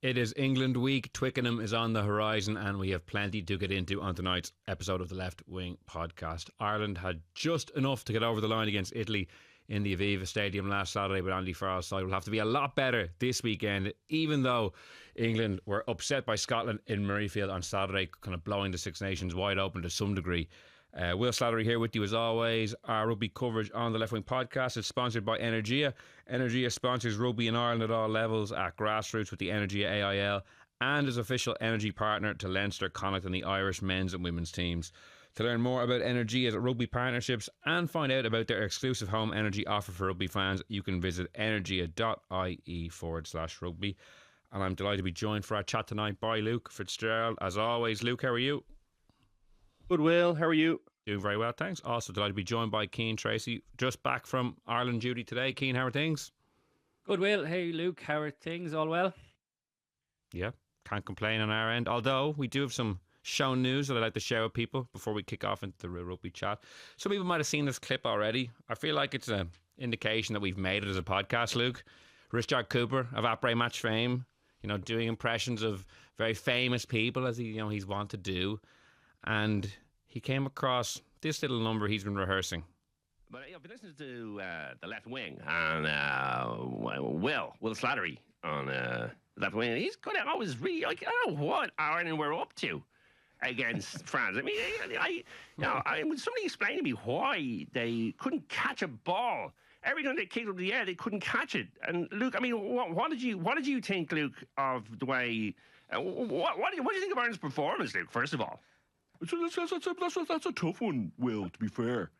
It is England week. Twickenham is on the horizon, and we have plenty to get into on tonight's episode of the Left Wing podcast. Ireland had just enough to get over the line against Italy in the Aviva Stadium last Saturday, but Andy Farrell's side will have to be a lot better this weekend, even though England were upset by Scotland in Murrayfield on Saturday, kind of blowing the Six Nations wide open to some degree. Will Slattery here with you as always. Our rugby coverage on the Left Wing podcast is sponsored by Energia. Energia sponsors rugby in Ireland at all levels at grassroots with the Energia AIL and is official energy partner to Leinster, Connacht and the Irish men's and women's teams. To learn more about Energia's rugby partnerships and find out about their exclusive home energy offer for rugby fans, you can visit energia.ie/rugby. And I'm delighted to be joined for our chat tonight by Luke Fitzgerald. As always, Luke, how are you? Good, Will. How are you? Doing very well, thanks. Also delighted to be joined by Cian Tracey, just back from Ireland duty today. Cian, how are things? Good, Will. Hey, Luke. How are things? All well? Yeah, can't complain on our end. Although we do have some show news that I'd like to share with people before we kick off into the real rugby chat. Some people might have seen this clip already. I feel like it's an indication that we've made it as a podcast, Luke. Richard Cooper of Après Match fame, doing impressions of very famous people as he's wont to do. And he came across this little number he's been rehearsing. But I've been listening to the Left Wing and Will Slattery on the Left Wing. He's kind of always really, I don't know what Ireland were up to against France. I mean, would somebody explain to me why they couldn't catch a ball? Every time they kicked up the air, they couldn't catch it. And Luke, I mean, what did you think, Luke, of the way? What do you think of Ireland's performance, Luke? First of all. That's a tough one, Will, to be fair.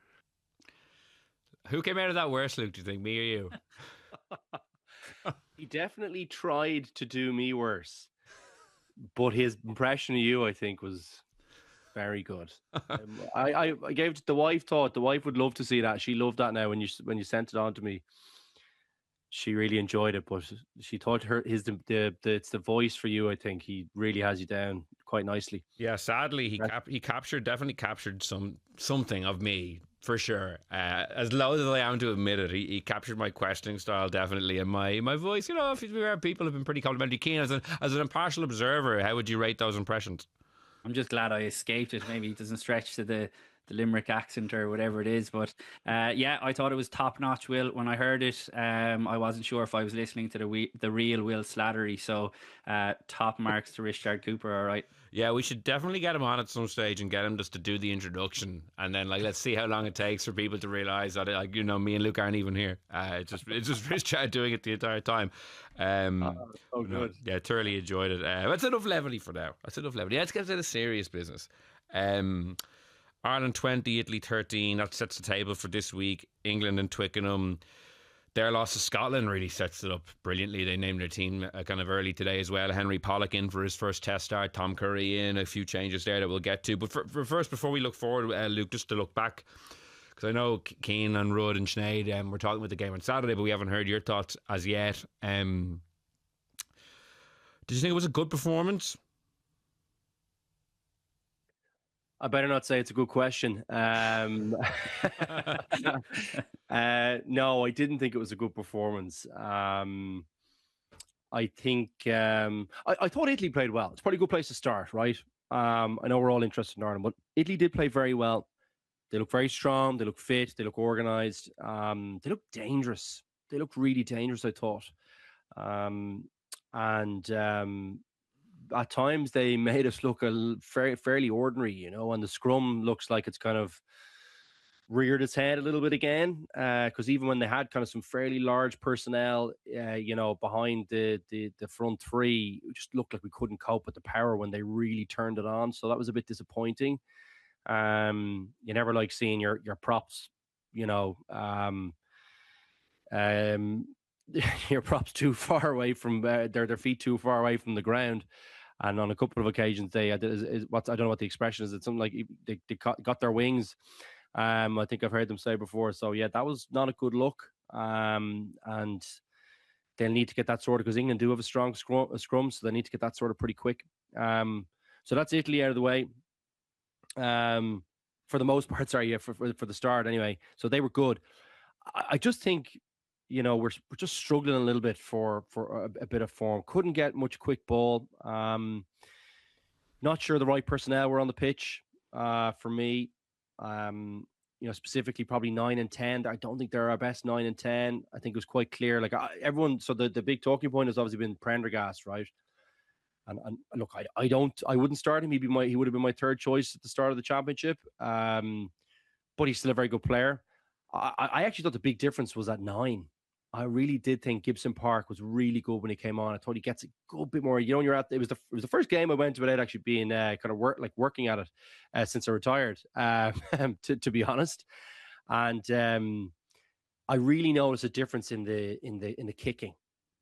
Who came out of that worse, Luke, do you think, me or you? He definitely tried to do me worse. But his impression of you, I think, was very good. I gave it to the wife. Thought the wife would love to see that. She loved that now when you sent it on to me. She really enjoyed it, but she thought it's the voice for you. I think he really has you down quite nicely. Yeah, sadly, he definitely captured something of me for sure. As loath as I am to admit it, he captured my questioning style definitely, and my voice. If people have been pretty complimentary. Keen as an impartial observer, how would you rate those impressions? I'm just glad I escaped it. Maybe it doesn't stretch to the Limerick accent or whatever it is, but I thought it was top notch. Will, when I heard it, I wasn't sure if I was listening to the real Will Slattery, so top marks to Richard Cooper. All right. Yeah, we should definitely get him on at some stage and get him just to do the introduction, and then let's see how long it takes for people to realise that me and Luke aren't even here. It's just Richard doing it the entire time. Good. Yeah, thoroughly enjoyed it. That's enough levity for now. Let's get to the serious business. Ireland 20, Italy 13. That sets the table for this week. England and Twickenham. Their loss to Scotland really sets it up brilliantly. They named their team kind of early today as well. Henry Pollock in for his first test start. Tom Curry in. A few changes there that we'll get to. But for first, before we look forward, Luke, just to look back, because I know Keane and Rudd and Sinead were talking about the game on Saturday, but we haven't heard your thoughts as yet. Did you think it was a good performance? I better not say it's a good question. No, I didn't think it was a good performance. I think I thought Italy played well. It's probably a good place to start, right? I know we're all interested in Ireland, but Italy did play very well. They look very strong. They look fit. They look organised. They look dangerous. They look really dangerous, I thought. At times they made us look fairly ordinary, and the scrum looks like it's kind of reared its head a little bit again, because even when they had kind of some fairly large personnel, behind the front three, it just looked like we couldn't cope with the power when they really turned it on. So that was a bit disappointing. You never like seeing your props, your props too far away from their feet too far away from the ground. And on a couple of occasions, they I don't know what the expression is. It's something like they got their wings. I think I've heard them say before. So yeah, that was not a good look. And they'll need to get that sorted because England do have a strong scrum, so they need to get that sorted pretty quick. So that's Italy out of the way. For the most part, sorry, yeah, for the start anyway. So they were good. I just think we're just struggling a little bit for a bit of form. Couldn't get much quick ball. Not sure the right personnel were on the pitch for me. Specifically probably 9 and 10. I don't think they're our best 9 and 10. I think it was quite clear. Like everyone, so the big talking point has obviously been Prendergast, right? And look, I wouldn't start him. He would have been my third choice at the start of the championship. But he's still a very good player. I actually thought the big difference was at 9. I really did think Gibson Park was really good when he came on. I thought he gets a good bit more. When you're it was the first game I went to without actually being kind of working at it since I retired. To be honest, and I really noticed a difference in the kicking.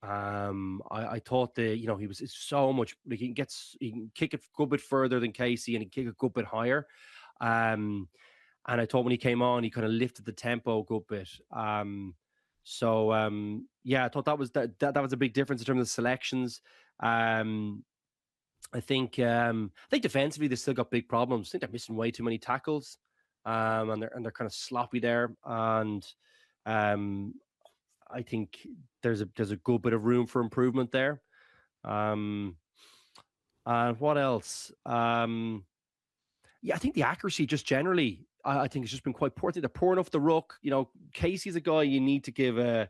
I thought he was so much. Like he can kick it a good bit further than Casey, and he can kick a good bit higher. And I thought when he came on, he kind of lifted the tempo a good bit. I thought that was a big difference in terms of selections. I think defensively they still got big problems. I think they're missing way too many tackles, and they're kind of sloppy there. And I think there's a good bit of room for improvement there. And what else? I think the accuracy just generally, I think it's just been quite poor. I think they're poor enough the ruck. Casey's a guy you need to give you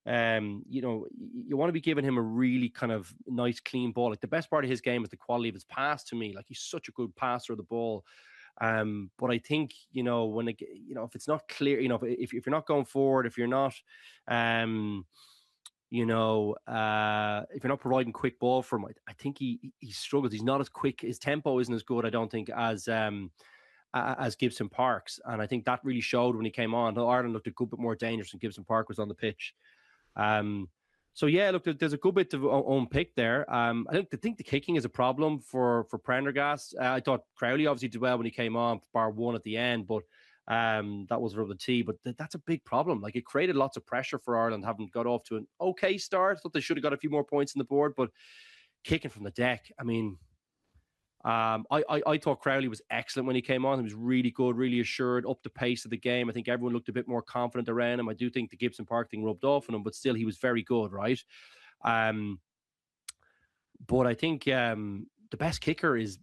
want to be giving him a really kind of nice, clean ball. Like the best part of his game is the quality of his pass to me. Like he's such a good passer of the ball. But I think, when if it's not clear, if you're not going forward, if you're not, if you're not providing quick ball for him, I think he struggles. He's not as quick. His tempo isn't as good, I don't think, as Gibson Park's. And I think that really showed when he came on. Ireland looked a good bit more dangerous when Gibson Park was on the pitch. Look, there's a good bit to unpick there. I think the kicking is a problem for Prendergast. I thought Crowley obviously did well when he came on, bar one at the end, but that was rub the tea. But that's a big problem. Like it created lots of pressure for Ireland, having got off to an okay start. Thought they should have got a few more points on the board, but kicking from the deck, I mean, I thought Crowley was excellent when he came on. He was really good, really assured, up the pace of the game. I think everyone looked a bit more confident around him. I do think the Gibson Park thing rubbed off on him, but still he was very good, right? But I think the best kicker is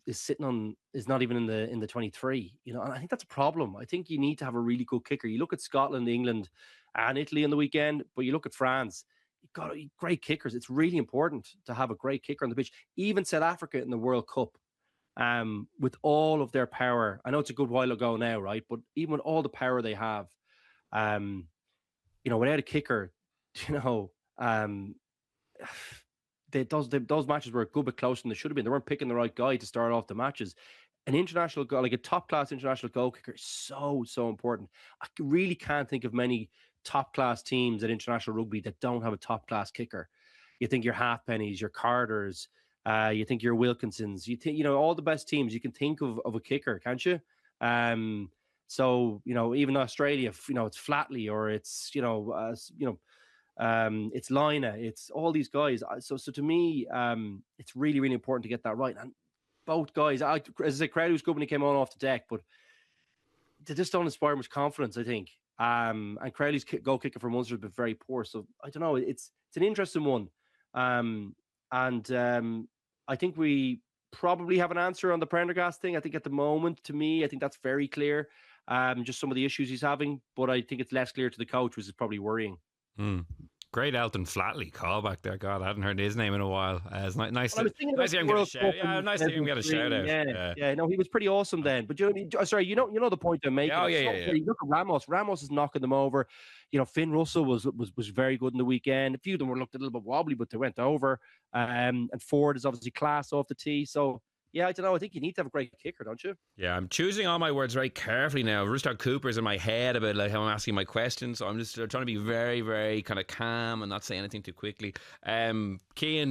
not even in the 23, and I think that's a problem. I think you need to have a really good kicker. You look at Scotland, England, and Italy on the weekend, but you look at France. You've got great kickers. It's really important to have a great kicker on the pitch. Even South Africa in the World Cup. With all of their power, I know it's a good while ago now, right? But even with all the power they have, without a kicker, those matches were a good bit closer than they should have been. They weren't picking the right guy to start off the matches. An international goal, like a top-class international goal kicker, is so important. I really can't think of many top-class teams at international rugby that don't have a top-class kicker. You think your Halfpennies, your Carters. You think you're Wilkinsons, you think, all the best teams, you can think of a kicker, can't you? Even Australia, it's Flatley or it's, it's Lina, it's all these guys. So to me, it's really, really important to get that right. And both guys, as I say, Crowley was good when he came on off the deck, but they just don't inspire much confidence, I think. And Crowley's goal kicker for Munster has been very poor. So I don't know, it's an interesting one. I think we probably have an answer on the Prendergast thing. I think at the moment, to me, I think that's very clear. Just some of the issues he's having, but I think it's less clear to the coach, which is probably worrying. Great Elton Flatley callback there. God, I hadn't heard his name in a while. It's nice to hear him get a shout out. Yeah, no, he was pretty awesome then. But you know what I mean? Sorry, you know the point I'm making. You look at Ramos. Ramos is knocking them over. Finn Russell was very good in the weekend. A few of them looked a little bit wobbly, but they went over. And Ford is obviously class off the tee. So yeah, I don't know. I think you need to have a great kicker, don't you? Yeah, I'm choosing all my words very carefully now. Rooster Cooper's in my head about like how I'm asking my questions, so I'm just trying to be very, very kind of calm and not say anything too quickly. Cian,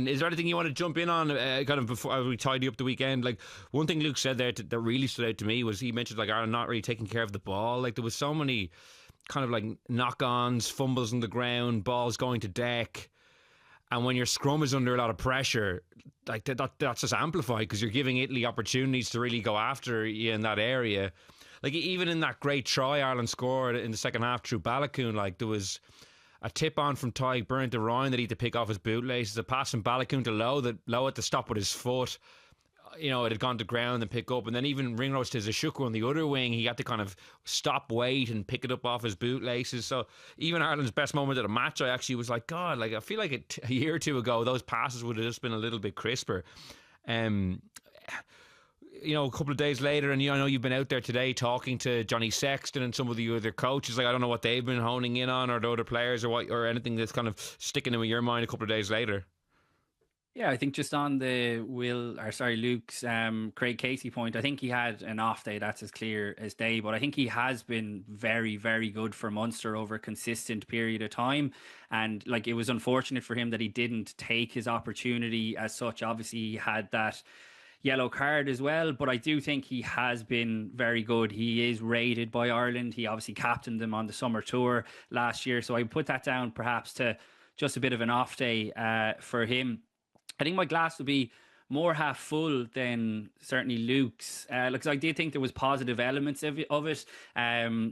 is there anything you want to jump in on kind of before we tidy up the weekend? Like one thing Luke said there that really stood out to me was he mentioned like Ireland not really taking care of the ball. Like there was so many kind of like knock-ons, fumbles on the ground, balls going to deck. And when your scrum is under a lot of pressure, like that's just amplified because you're giving Italy opportunities to really go after you in that area. Like even in that great try Ireland scored in the second half through Balakoon, like there was a tip on from Tyke Burnt to Ryan that he had to pick off his bootlaces, a pass from Balakoon to Lowe at the stop with his foot. You know, it had gone to ground and pick up, and then even Ringrose to Zashuku on the other wing, he had to kind of stop, wait, and pick it up off his bootlaces. So even Ireland's best moment of the match, I actually was like, God, like I feel like a year or two ago, those passes would have just been a little bit crisper. You know, a couple of days later, and I know you've been out there today talking to Johnny Sexton and some of the other coaches. Like, I don't know what they've been honing in on, or the other players, or anything that's kind of sticking in your mind a couple of days later. Yeah, I think just on the Luke's Craig Casey point, I think he had an off day, that's as clear as day, but I think he has been very, very good for Munster over a consistent period of time. And like, it was unfortunate for him that he didn't take his opportunity as such. Obviously, he had that yellow card as well, but I do think he has been very good. He is rated by Ireland. He obviously captained them on the summer tour last year, so I put that down perhaps to just a bit of an off day for him. I think my glass would be more half full than certainly Luke's. Because I did think there was positive elements of it.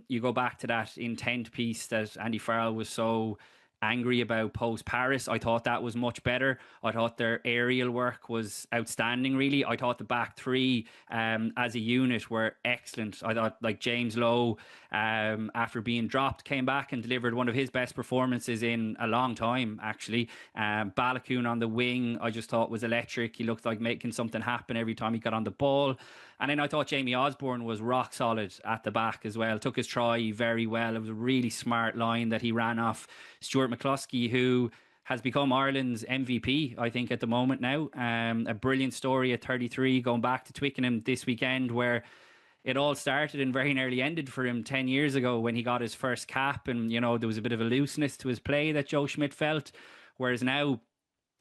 You go back to that intent piece that Andy Farrell was so angry about post Paris. I thought that was much better. I thought their aerial work was outstanding, really. I thought the back three as a unit were excellent. I thought like James Lowe, after being dropped, came back and delivered one of his best performances in a long time, actually. Balakoon on the wing, I just thought was electric. He looked like making something happen every time he got on the ball. And then I thought Jamie Osborne was rock solid at the back as well. Took his try very well. It was a really smart line that he ran off Stuart McCluskey, who has become Ireland's MVP, I think, at the moment now. A brilliant story at 33, going back to Twickenham this weekend, where it all started and very nearly ended for him 10 years ago when he got his first cap. And, you know, there was a bit of a looseness to his play that Joe Schmidt felt. Whereas now,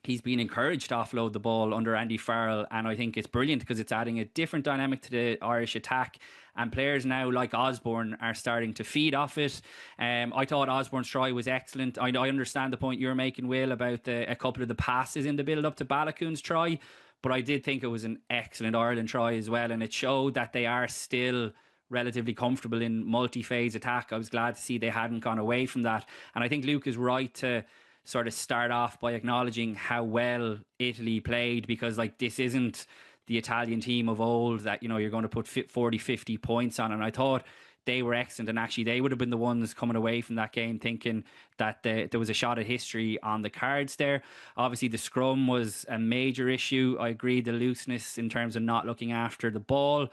he's been encouraged to offload the ball under Andy Farrell, and I think it's brilliant because it's adding a different dynamic to the Irish attack, and players now like Osborne are starting to feed off it. I thought Osborne's try was excellent. I understand the point you're making, Will, about a couple of the passes in the build-up to Balakoon's try, but I did think it was an excellent Ireland try as well, and it showed that they are still relatively comfortable in multi-phase attack. I was glad to see they hadn't gone away from that, and I think Luke is right to sort of start off by acknowledging how well Italy played, because like, this isn't the Italian team of old that, you know, you're going to put 40, 50 points on. And I thought they were excellent, and actually they would have been the ones coming away from that game thinking that there was a shot at history on the cards there. Obviously the scrum was a major issue. I agree, the looseness in terms of not looking after the ball,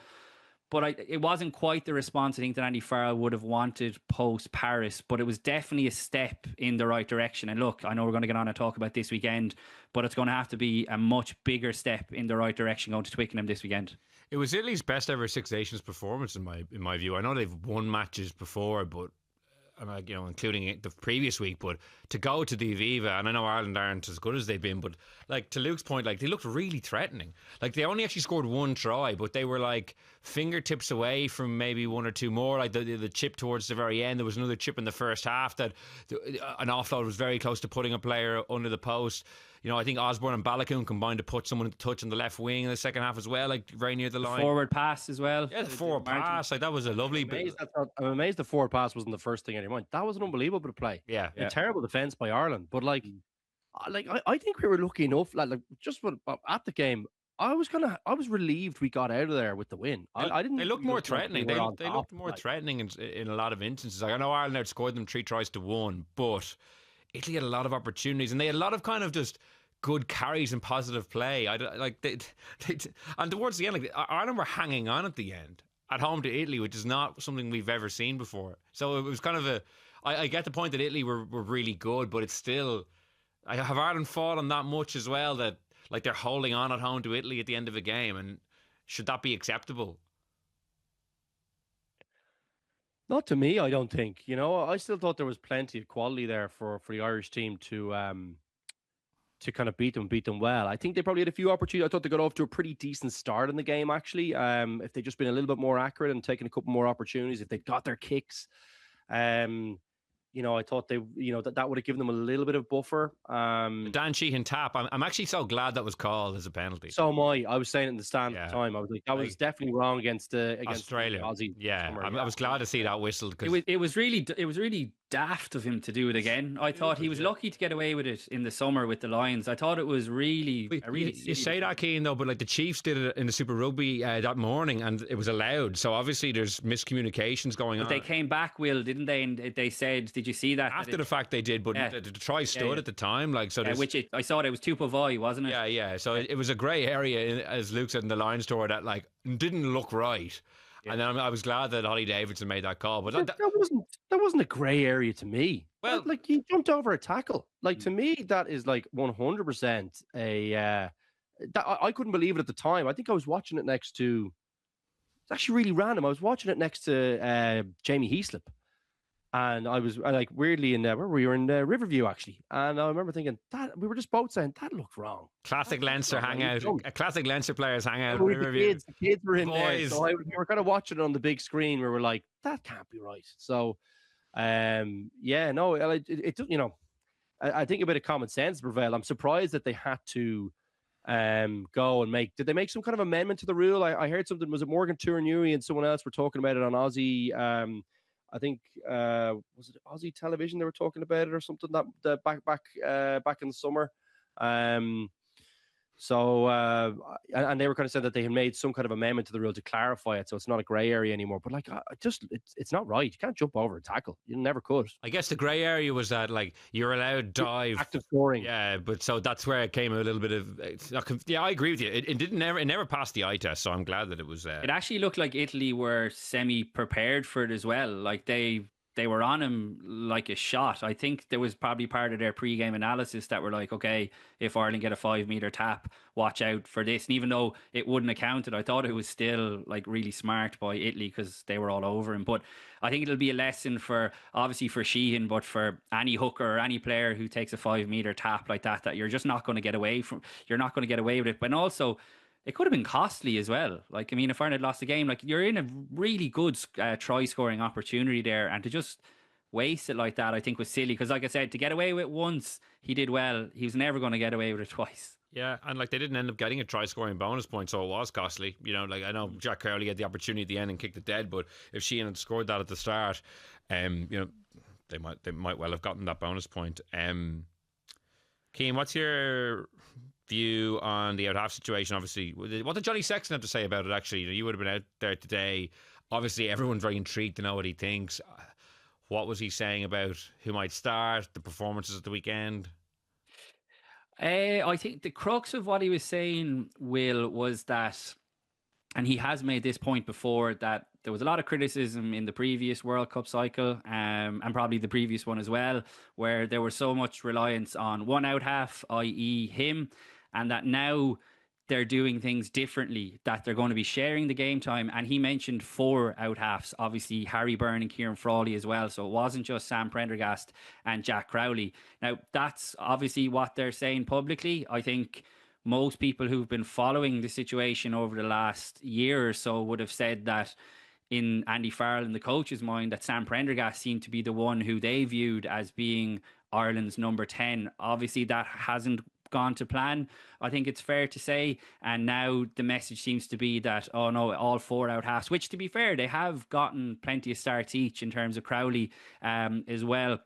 but it wasn't quite the response I think that Andy Farrell would have wanted post Paris, but it was definitely a step in the right direction. And look, I know we're going to get on and talk about this weekend, but it's going to have to be a much bigger step in the right direction going to Twickenham this weekend. It was Italy's best ever Six Nations performance in my view. I know they've won matches before, but you know, including the previous week, but to go to the Aviva, and I know Ireland aren't as good as they've been, but like to Luke's point, like they looked really threatening. Like they only actually scored one try, but they were like fingertips away from maybe one or two more. Like the chip towards the very end, there was another chip in the first half that an offload was very close to putting a player under the post. You know, I think Osborne and Balakoon combined to put someone in touch in the left wing in the second half as well, like very near the line. Forward pass as well. Yeah, the forward pass. Like that was a lovely bit. I'm amazed the forward pass wasn't the first thing in your mind. That was an unbelievable bit of play. Yeah. A terrible defence by Ireland. But I think we were lucky enough. Like just at the game, I was relieved we got out of there with the win. I didn't. They looked more threatening. They They looked more threatening in a lot of instances. Like I know Ireland outscored them 3-1, but Italy had a lot of opportunities, and they had a lot of kind of just good carries and positive play. And towards the end, like Ireland were hanging on at the end at home to Italy, which is not something we've ever seen before. So it was kind of I get the point that Italy were really good, but it's still, have Ireland fallen that much as well that like they're holding on at home to Italy at the end of a game, and should that be acceptable? Not to me, I don't think. You know, I still thought there was plenty of quality there for the Irish team to kind of beat them well. I think they probably had a few opportunities. I thought they got off to a pretty decent start in the game, actually. If they'd just been a little bit more accurate and taken a couple more opportunities, if they'd got their kicks. I thought they, that would have given them a little bit of buffer. The Dan Sheehan tap. I'm actually so glad that was called as a penalty. So am I. I was saying it in the stand at the time. I was like, that was definitely wrong against Australia. The Aussie. Yeah, I was glad to see that whistled. It was really daft of him to do it again. I thought he was lucky to get away with it in the summer with the Lions. I thought it was really. You say that, Cian, though, but like the Chiefs did it in the Super Rugby that morning, and it was allowed. So obviously there's miscommunications going on. They came back, Will, didn't they? And they said, "Did you see that?" After the fact, they did, but the try stood at the time, like so. I saw it was Tupavoy, wasn't it? Yeah. So it was a grey area, as Luke said in the Lions tour, that like didn't look right. Yeah. And then I was glad that Ollie Davidson made that call, but that wasn't a grey area to me. Well, like he jumped over a tackle. Like to me, that is like 100% a. I couldn't believe it at the time. I think I was watching it next to. It's actually really random. I was watching it next to Jamie Heaslip, and I was like weirdly in where we were in Riverview actually, and I remember thinking that we were just both saying that looked wrong. Classic Leinster hangout. Classic Leinster players hangout. The kids were in there, so we were kind of watching it on the big screen. Where we're like, that can't be right. So, I think a bit of common sense prevailed. I'm surprised that they had to go and did they make some kind of amendment to the rule? I heard something, was it Morgan Turinuri and someone else were talking about it on Aussie I think was it Aussie Television they were talking about it or something that back in the summer. So and they were kind of said that they had made some kind of amendment to the rule to clarify it, so it's not a grey area anymore. But like, it's not right. You can't jump over a tackle. You never could. I guess the grey area was that like you're allowed dive, active scoring. Yeah, but so that's where it came a little bit of. Yeah, I agree with you. It never passed the eye test, so I'm glad that it was. It actually looked like Italy were semi prepared for it as well. Like they were on him like a shot. I think there was probably part of their pre-game analysis that were like, okay, if Ireland get a 5-meter tap, watch out for this. And even though it wouldn't have counted, I thought it was still like really smart by Italy because they were all over him. But I think it'll be a lesson obviously for Sheehan, but for any hooker or any player who takes a 5-meter tap like that you're just not going to get away with it. But also, it could have been costly as well. Like, I mean, if Ireland had lost the game, like you're in a really good try scoring opportunity there, and to just waste it like that, I think was silly. Because, like I said, to get away with it once, he did well. He was never going to get away with it twice. Yeah, and like they didn't end up getting a try scoring bonus point, so it was costly. You know, like I know Jack Crowley had the opportunity at the end and kicked it dead, but if Sheehan had scored that at the start, they might well have gotten that bonus point. Cian, what's your view on the out half situation? Obviously, what did Johnny Sexton have to say about it? Actually, you would have been out there today. Obviously, everyone's very intrigued to know what he thinks. What was he saying about who might start, the performances at the weekend? I think the crux of what he was saying, Will, was that, and he has made this point before, that there was a lot of criticism in the previous World Cup cycle, and probably the previous one as well, where there was so much reliance on one out half, i.e. him, and that now they're doing things differently, that they're going to be sharing the game time. And he mentioned 4 out halves, obviously Harry Byrne and Kieran Frawley as well. So it wasn't just Sam Prendergast and Jack Crowley. Now, that's obviously what they're saying publicly. I think most people who've been following the situation over the last year or so would have said that in Andy Farrell and the coach's mind, that Sam Prendergast seemed to be the one who they viewed as being Ireland's number 10. Obviously, that hasn't gone to plan, I think it's fair to say. And now the message seems to be that, oh no, all 4 out halves, which to be fair, they have gotten plenty of starts each in terms of Crowley as well.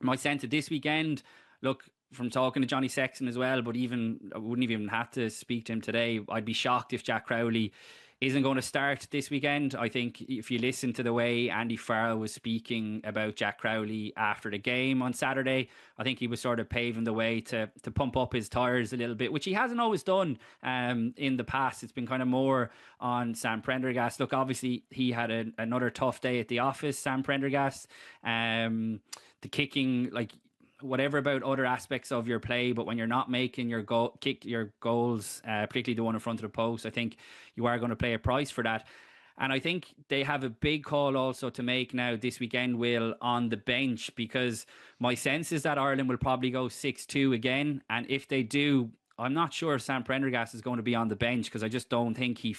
My sense of this weekend, look, from talking to Johnny Sexton as well, but I wouldn't even have to speak to him today. I'd be shocked if Jack Crowley isn't going to start this weekend. I think if you listen to the way Andy Farrell was speaking about Jack Crowley after the game on Saturday, I think he was sort of paving the way to pump up his tyres a little bit, which he hasn't always done in the past. It's been kind of more on Sam Prendergast. Look, obviously he had another tough day at the office, Sam Prendergast. The kicking, like, whatever about other aspects of your play, but when you're not making your goals, particularly the one in front of the post, I think you are going to pay a price for that. And I think they have a big call also to make now this weekend, Will, on the bench, because my sense is that Ireland will probably go 6-2 again. And if they do, I'm not sure Sam Prendergast is going to be on the bench because I just don't think he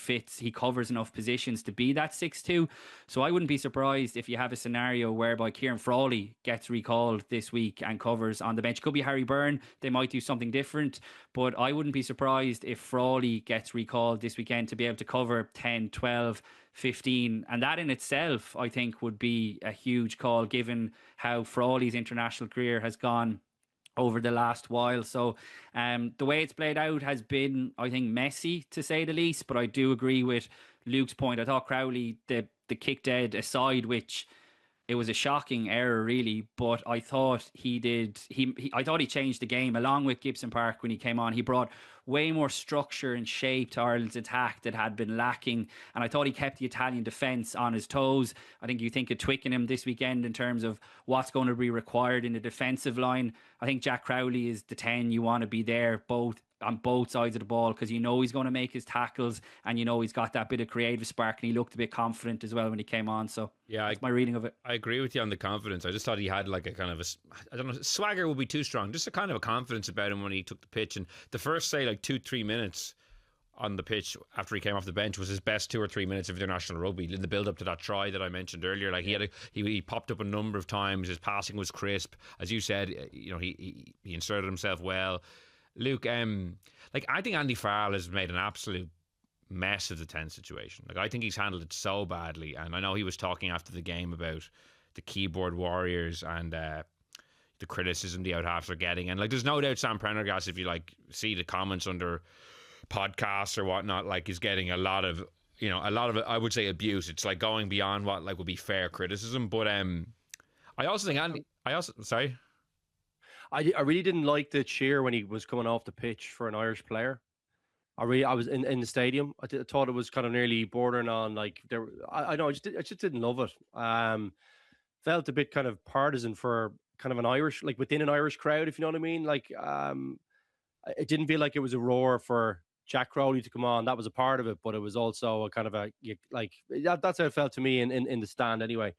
covers enough positions to be that 6'2". So I wouldn't be surprised if you have a scenario whereby Kieran Frawley gets recalled this week and covers on the bench. Could be Harry Byrne. They might do something different, but I wouldn't be surprised if Frawley gets recalled this weekend to be able to cover 10, 12, 15. And that in itself, I think, would be a huge call given how Frawley's international career has gone over the last while. So the way it's played out has been, I think, messy to say the least, but I do agree with Luke's point. I thought Crowley, the kick dead aside, which it was a shocking error really, but I thought I thought he changed the game along with Gibson Park when he came on. He brought way more structure and shape to Ireland's attack that had been lacking, and I thought he kept the Italian defence on his toes. I think you think of Twickenham this weekend in terms of what's going to be required in the defensive line. I think Jack Crowley is the 10 you want to be there on both sides of the ball, because you know he's going to make his tackles and you know he's got that bit of creative spark, and he looked a bit confident as well when he came on. So yeah, that's my reading of it. I agree with you on the confidence. I just thought he had like a kind of I don't know, swagger would be too strong, just a kind of a confidence about him when he took the pitch. And the first, say, like 2-3 minutes on the pitch after he came off the bench was his best 2 or 3 minutes of international rugby in the build up to that try that I mentioned earlier. Like he popped up a number of times. His passing was crisp, as you said. You know, he inserted himself well. Luke, like I think Andy Farrell has made an absolute mess of the 10 situation. Like I think he's handled it so badly, and I know he was talking after the game about the keyboard warriors and the criticism the out halves are getting, and like there's no doubt Sam Prendergast, if you like see the comments under podcasts or whatnot, like is getting a lot of I would say abuse. It's like going beyond what like would be fair criticism. But I also think Andy. Sorry. I really didn't like the cheer when he was coming off the pitch for an Irish player. I was in the stadium. I thought it was kind of nearly bordering on like there. I know I just didn't love it. Felt a bit kind of partisan for kind of an Irish, like within an Irish crowd, if you know what I mean. Like it didn't feel like it was a roar for Jack Crowley to come on. That was a part of it, but it was also a kind of that's how it felt to me in the stand anyway.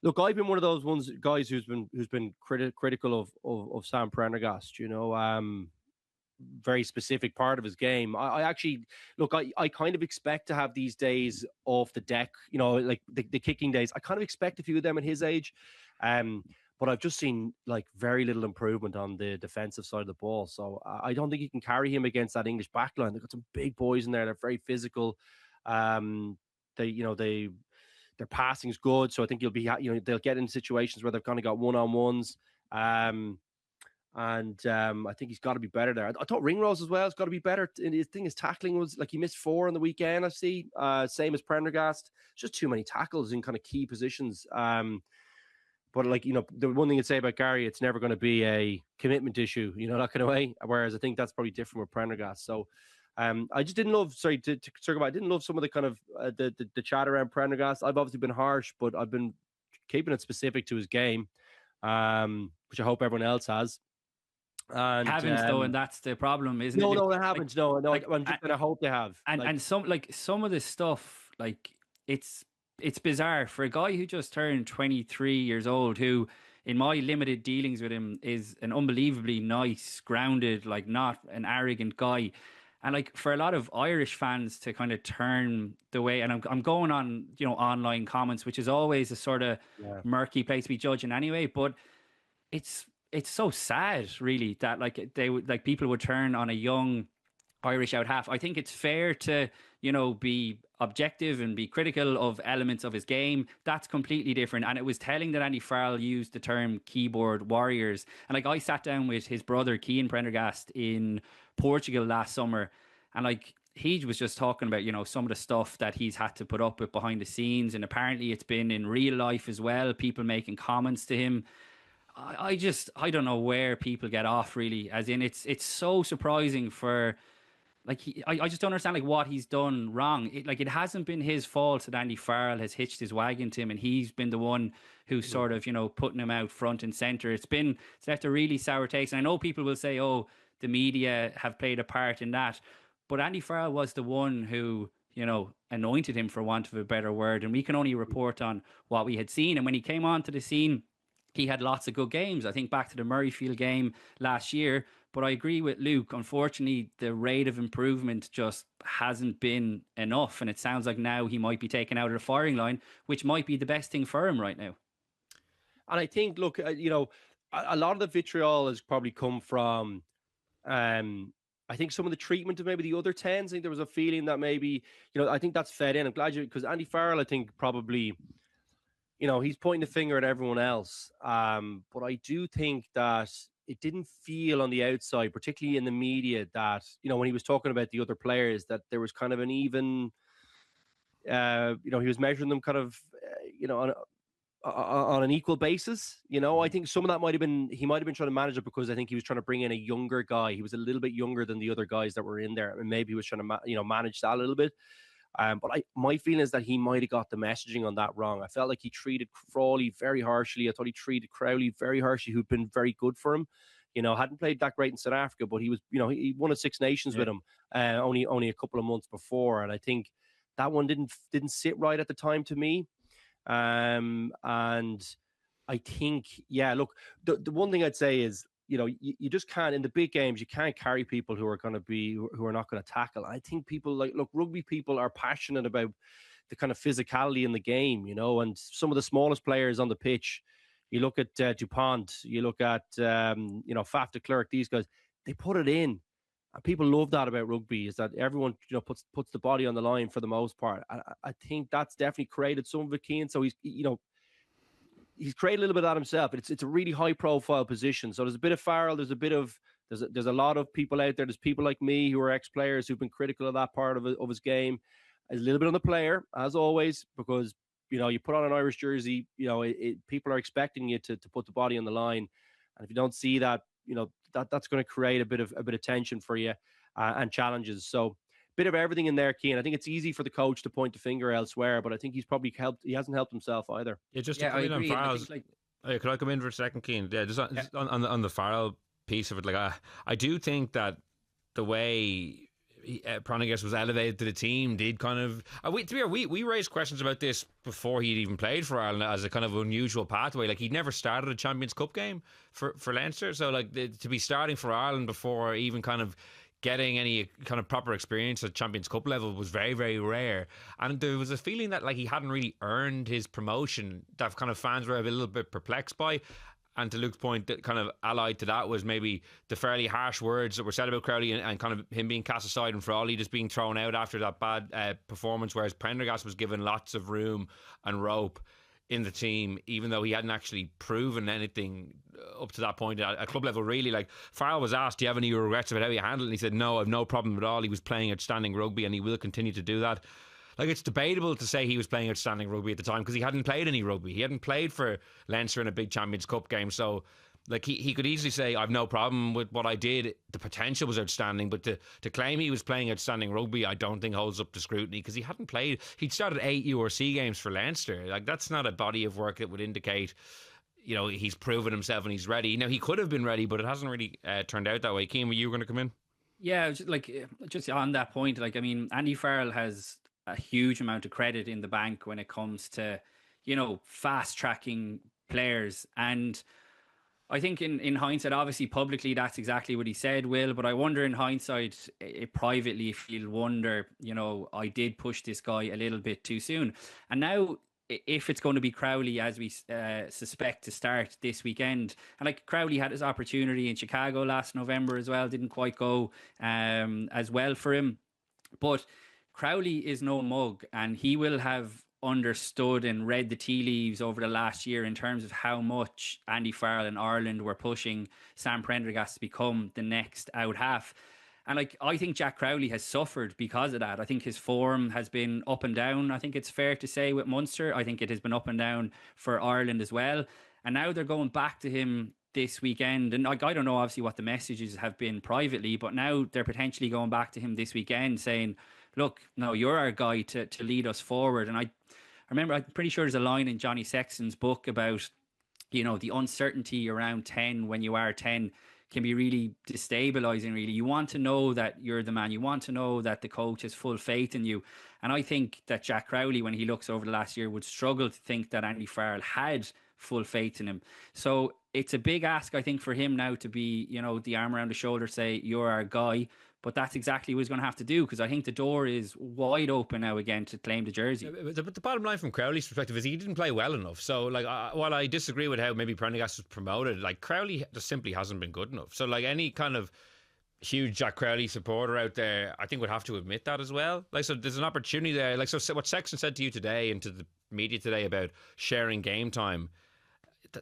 Look, I've been one of those guys who's been critical of Sam Prendergast. You know, very specific part of his game. I actually look. I kind of expect to have these days off the deck. You know, like the kicking days. I kind of expect a few of them at his age. But I've just seen like very little improvement on the defensive side of the ball. So I don't think you can carry him against that English backline. They've got some big boys in there. They're very physical. Their passing's good, so I think they'll get in situations where they've kind of got one-on-ones, and I think he's got to be better there. I thought Ringrose as well has got to be better. His tackling was like he missed 4 on the weekend. I see, same as Prendergast. It's just too many tackles in kind of key positions. But like the one thing I'd say about Gary, it's never going to be a commitment issue, that kind of way. Whereas I think that's probably different with Prendergast. So. I just didn't love. Sorry to circle back. I didn't love some of the kind of the chat around Prendergast. I've obviously been harsh, but I've been keeping it specific to his game, which I hope everyone else has. And haven't though, and that's the problem, isn't it? No, they haven't. I'm just gonna hope they have. And some of this stuff, like it's bizarre for a guy who just turned 23 years old, who in my limited dealings with him is an unbelievably nice, grounded, like not an arrogant guy. And like for a lot of Irish fans to kind of turn the way, and I'm going on, online comments, which is always a sort of murky place to be judging anyway. But it's so sad, really, that like people would turn on a young Irish out half. I think it's fair to be objective and be critical of elements of his game. That's completely different. And it was telling that Andy Farrell used the term keyboard warriors. And like I sat down with his brother Cian Prendergast in Portugal last summer, and like he was just talking about some of the stuff that he's had to put up with behind the scenes, and apparently it's been in real life as well, people making comments to him. I don't know where people get off, really, as in it's so surprising for like I just don't understand like what he's done wrong. It hasn't been his fault that Andy Farrell has hitched his wagon to him, and he's been the one who's sort of putting him out front and center. It's left a really sour taste, and I know people will say, oh, the media have played a part in that, but Andy Farrell was the one who anointed him, for want of a better word, and we can only report on what we had seen. And when he came onto the scene, he had lots of good games. I think back to the Murrayfield game last year. But I agree with Luke. Unfortunately, the rate of improvement just hasn't been enough. And it sounds like now he might be taken out of the firing line, which might be the best thing for him right now. And I think, look, a lot of the vitriol has probably come from, I think some of the treatment of maybe the other 10s. I think there was a feeling that maybe, I think that's fed in. I'm glad because Andy Farrell, I think probably, he's pointing the finger at everyone else. But I do think that it didn't feel on the outside, particularly in the media, that, when he was talking about the other players, that there was kind of an even, he was measuring them kind of, on an equal basis. I think some of that he might have been trying to manage it because I think he was trying to bring in a younger guy. He was a little bit younger than the other guys that were in there, and maybe he was trying to manage that a little bit. But my feeling is that he might have got the messaging on that wrong. I felt like he treated Crawley very harshly. I thought he treated Crowley very harshly, who'd been very good for him. Hadn't played that great in South Africa, but he was, he won a Six Nations with him only a couple of months before, and I think that one didn't sit right at the time to me. And I think, look, the one thing I'd say is, you just can't, in the big games, you can't carry people who are not going to tackle. I think people rugby people are passionate about the kind of physicality in the game, and some of the smallest players on the pitch, you look at Dupont, you look at, Faf de Klerk, these guys, they put it in. And people love that about rugby, is that everyone, puts the body on the line for the most part. I think that's definitely created some of it, Cian. So he's created a little bit of that himself. It's a really high profile position. So there's a bit of Farrell, there's a lot of people out there. There's people like me who are ex-players who've been critical of that part of his game. A little bit on the player, as always, because you put on an Irish jersey, people are expecting you to put the body on the line, and if you don't see that, that's going to create a bit of tension for you and challenges. So bit of everything in there, Cian. I think it's easy for the coach to point the finger elsewhere, but I think he hasn't helped himself either. Yeah, just to come in on Farrell's. Could I come in for a second, Cian? Yeah, just on the Farrell piece of it, I do think that the way Prendergast was elevated to the team did kind of we raised questions about this before he'd even played for Ireland as a kind of unusual pathway. He'd never started a Champions Cup game for Leinster, so to be starting for Ireland before even kind of getting any kind of proper experience at Champions Cup level was very, very rare. And there was a feeling that he hadn't really earned his promotion, that kind of fans were a little bit perplexed by. And to Luke's point, that kind of allied to that was maybe the fairly harsh words that were said about Crowley and kind of him being cast aside and Frawley just being thrown out after that bad performance, whereas Prendergast was given lots of room and rope in the team, even though he hadn't actually proven anything up to that point at club level, really. Farrell was asked, do you have any regrets about how you handled it? And he said, no, I've no problem at all. He was playing outstanding rugby and he will continue to do that. It's debatable to say he was playing outstanding rugby at the time because he hadn't played any rugby. He hadn't played for Leinster in a big Champions Cup game. So, he could easily say, I've no problem with what I did. The potential was outstanding. But to claim he was playing outstanding rugby, I don't think holds up to scrutiny because he hadn't played. He'd started 8 URC games for Leinster. That's not a body of work that would indicate, he's proven himself and he's ready. Now, he could have been ready, but it hasn't really turned out that way. Cian, were you going to come in? Yeah, just on that point, Andy Farrell has a huge amount of credit in the bank when it comes to, fast tracking players. And I think in hindsight, obviously publicly, that's exactly what he said, Will. But I wonder in hindsight, privately, if you'll wonder, I did push this guy a little bit too soon. And now, if it's going to be Crowley, as we suspect, to start this weekend, and Crowley had his opportunity in Chicago last November as well, didn't quite go as well for him. But Crowley is no mug, and he will have understood and read the tea leaves over the last year in terms of how much Andy Farrell and Ireland were pushing Sam Prendergast to become the next out half. And I think Jack Crowley has suffered because of that. I think his form has been up and down. I think it's fair to say with Munster. I think it has been up and down for Ireland as well. And now they're going back to him this weekend. And I don't know obviously what the messages have been privately, but now they're potentially going back to him this weekend saying, look, no, you're our guy to lead us forward. And I remember, I'm pretty sure there's a line in Johnny Sexton's book about, the uncertainty around 10 when you are 10 can be really destabilizing, really. You want to know that you're the man. You want to know that the coach has full faith in you. And I think that Jack Crowley, when he looks over the last year, would struggle to think that Andy Farrell had full faith in him. So it's a big ask, I think, for him now to be, the arm around the shoulder, say, you're our guy. But that's exactly what he's going to have to do, because I think the door is wide open now again to claim the jersey. But the bottom line from Crowley's perspective is he didn't play well enough. So, like, while I disagree with how maybe Prendergast was promoted, like, Crowley just simply hasn't been good enough. So, like, any kind of huge Jack Crowley supporter out there, I think would have to admit that as well. Like, so there's an opportunity there. Like, so what Sexton said to you today and to the media today about sharing game time,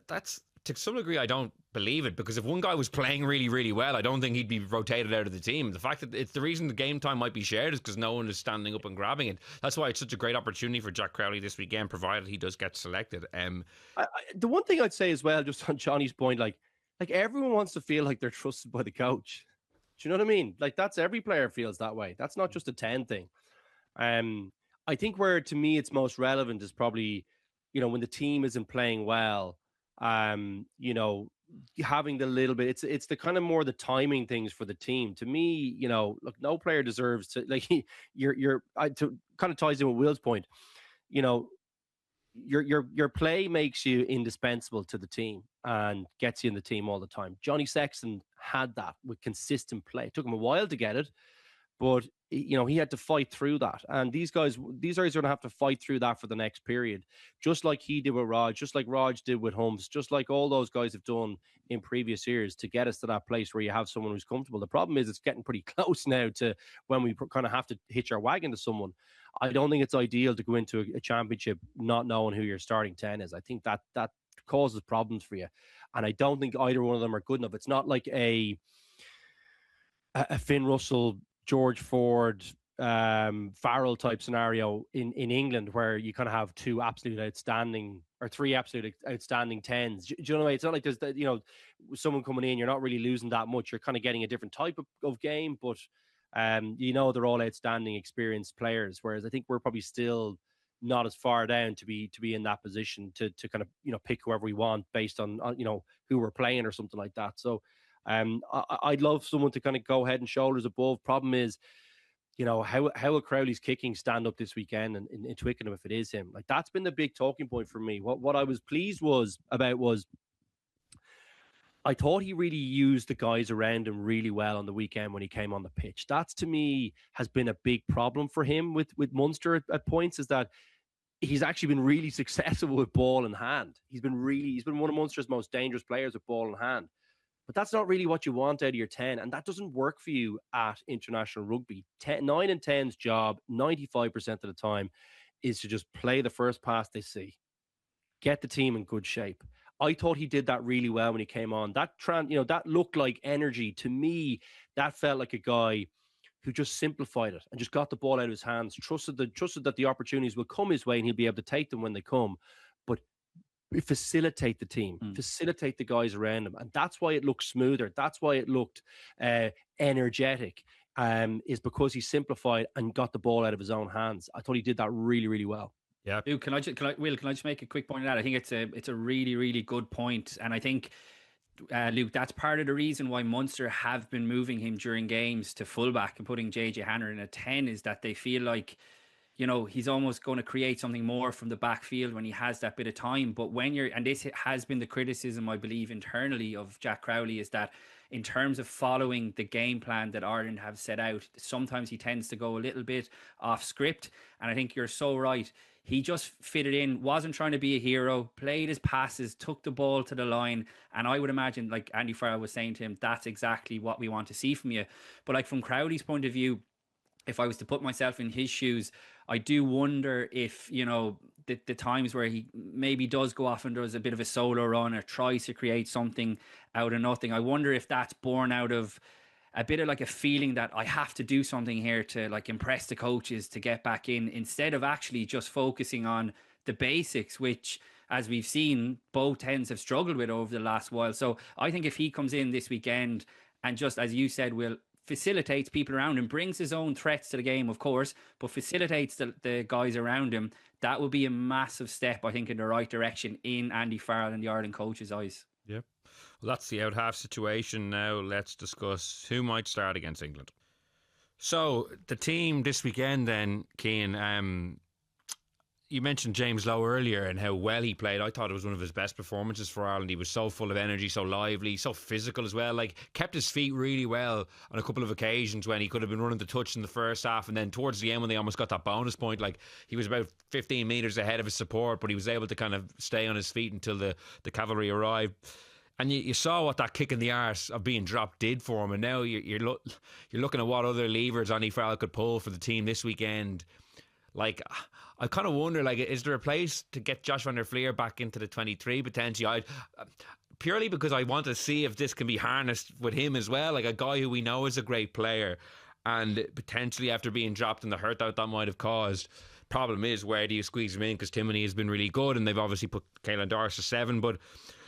that's, to some degree, I don't believe it, because if one guy was playing really, really well, I don't think he'd be rotated out of the team. The fact that it's the reason the game time might be shared is because no one is standing up and grabbing it. That's why it's such a great opportunity for Jack Crowley this weekend, provided he does get selected. The one thing I'd say as well, just on Johnny's point, like everyone wants to feel like they're trusted by the coach. Do you know what I mean? Like, that's every player feels that way. That's not just a 10 thing. I think where, to me, it's most relevant is probably, when the team isn't playing well, having the little bit, it's the kind of more the timing things for the team. To me, look, no player deserves to, like, to kind of ties in with Will's point, your play makes you indispensable to the team and gets you in the team all the time. Johnny Sexton had that with consistent play. It took him a while to get it, but he had to fight through that. And these guys are going to have to fight through that for the next period, just like he did with Raj, just like Raj did with Humps, just like all those guys have done in previous years to get us to that place where you have someone who's comfortable. The problem is it's getting pretty close now to when we kind of have to hitch our wagon to someone. I don't think it's ideal to go into a championship not knowing who your starting 10 is. I think that causes problems for you. And I don't think either one of them are good enough. It's not like a Finn Russell, George Ford, Farrell type scenario in England where you kind of have three absolute outstanding 10s. Do you know what I mean? It's not like there's someone coming in, you're not really losing that much. You're kind of getting a different type of game, but they're all outstanding experienced players. Whereas I think we're probably still not as far down to be in that position to kind of pick whoever we want based on who we're playing or something like that. So I'd love someone to kind of go head and shoulders above. Problem is, how will Crowley's kicking stand up this weekend in Twickenham if it is him? Like, that's been the big talking point for me. What I was pleased about was I thought he really used the guys around him really well on the weekend when he came on the pitch. That's, to me, has been a big problem for him with Munster at points, is that he's actually been really successful with ball in hand. He's been one of Munster's most dangerous players with ball in hand. But that's not really what you want out of your 10, and that doesn't work for you at international rugby. 9 and 10's job, 95% of the time, is to just play the first pass they see, get the team in good shape. I thought he did that really well when he came on. That looked like energy to me. That felt like a guy who just simplified it and just got the ball out of his hands, trusted that the opportunities will come his way and he'll be able to take them when they come. But facilitate the team, facilitate the guys around him. And that's why it looked smoother. That's why it looked energetic, is because he simplified and got the ball out of his own hands. I thought he did that really, really well. Yeah. Luke, can I just make a quick point on that? I think it's a really, really good point. And I think, Luke, that's part of the reason why Munster have been moving him during games to fullback and putting JJ Hanner in a 10, is that they feel like, he's almost going to create something more from the backfield when he has that bit of time. But and this has been the criticism, I believe, internally of Jack Crowley, is that in terms of following the game plan that Ireland have set out, sometimes he tends to go a little bit off script. And I think you're so right. He just fitted in, wasn't trying to be a hero, played his passes, took the ball to the line. And I would imagine, like Andy Farrell was saying to him, that's exactly what we want to see from you. But like, from Crowley's point of view, if I was to put myself in his shoes, I do wonder if, the times where he maybe does go off and does a bit of a solo run or tries to create something out of nothing, I wonder if that's born out of a bit of like a feeling that I have to do something here to like impress the coaches to get back in, instead of actually just focusing on the basics, which, as we've seen, both ends have struggled with over the last while. So I think if he comes in this weekend and, just as you said, Will, facilitates people around him, brings his own threats to the game, of course, but facilitates the guys around him, that will be a massive step, I think, in the right direction in Andy Farrell and the Ireland coaches' eyes. Yeah. Well, that's the out-half situation. Now let's discuss who might start against England. So the team this weekend then, Cian, you mentioned James Lowe earlier and how well he played. I thought it was one of his best performances for Ireland. He was so full of energy, so lively, so physical as well. Like, kept his feet really well on a couple of occasions when he could have been running the touch in the first half, and then towards the end when they almost got that bonus point, like, he was about 15 metres ahead of his support, but he was able to kind of stay on his feet until the cavalry arrived. And you saw what that kick in the arse of being dropped did for him, and now you're looking at what other levers Andy Farrell could pull for the team this weekend. Like, I kind of wonder, like, is there a place to get Josh van der Fleer back into the 23 potentially? Purely because I want to see if this can be harnessed with him as well, like a guy who we know is a great player, and potentially after being dropped and the hurt that might have caused. Problem is, where do you squeeze him in? Because Timoney has been really good, and they've obviously put Caelan Doris to 7, but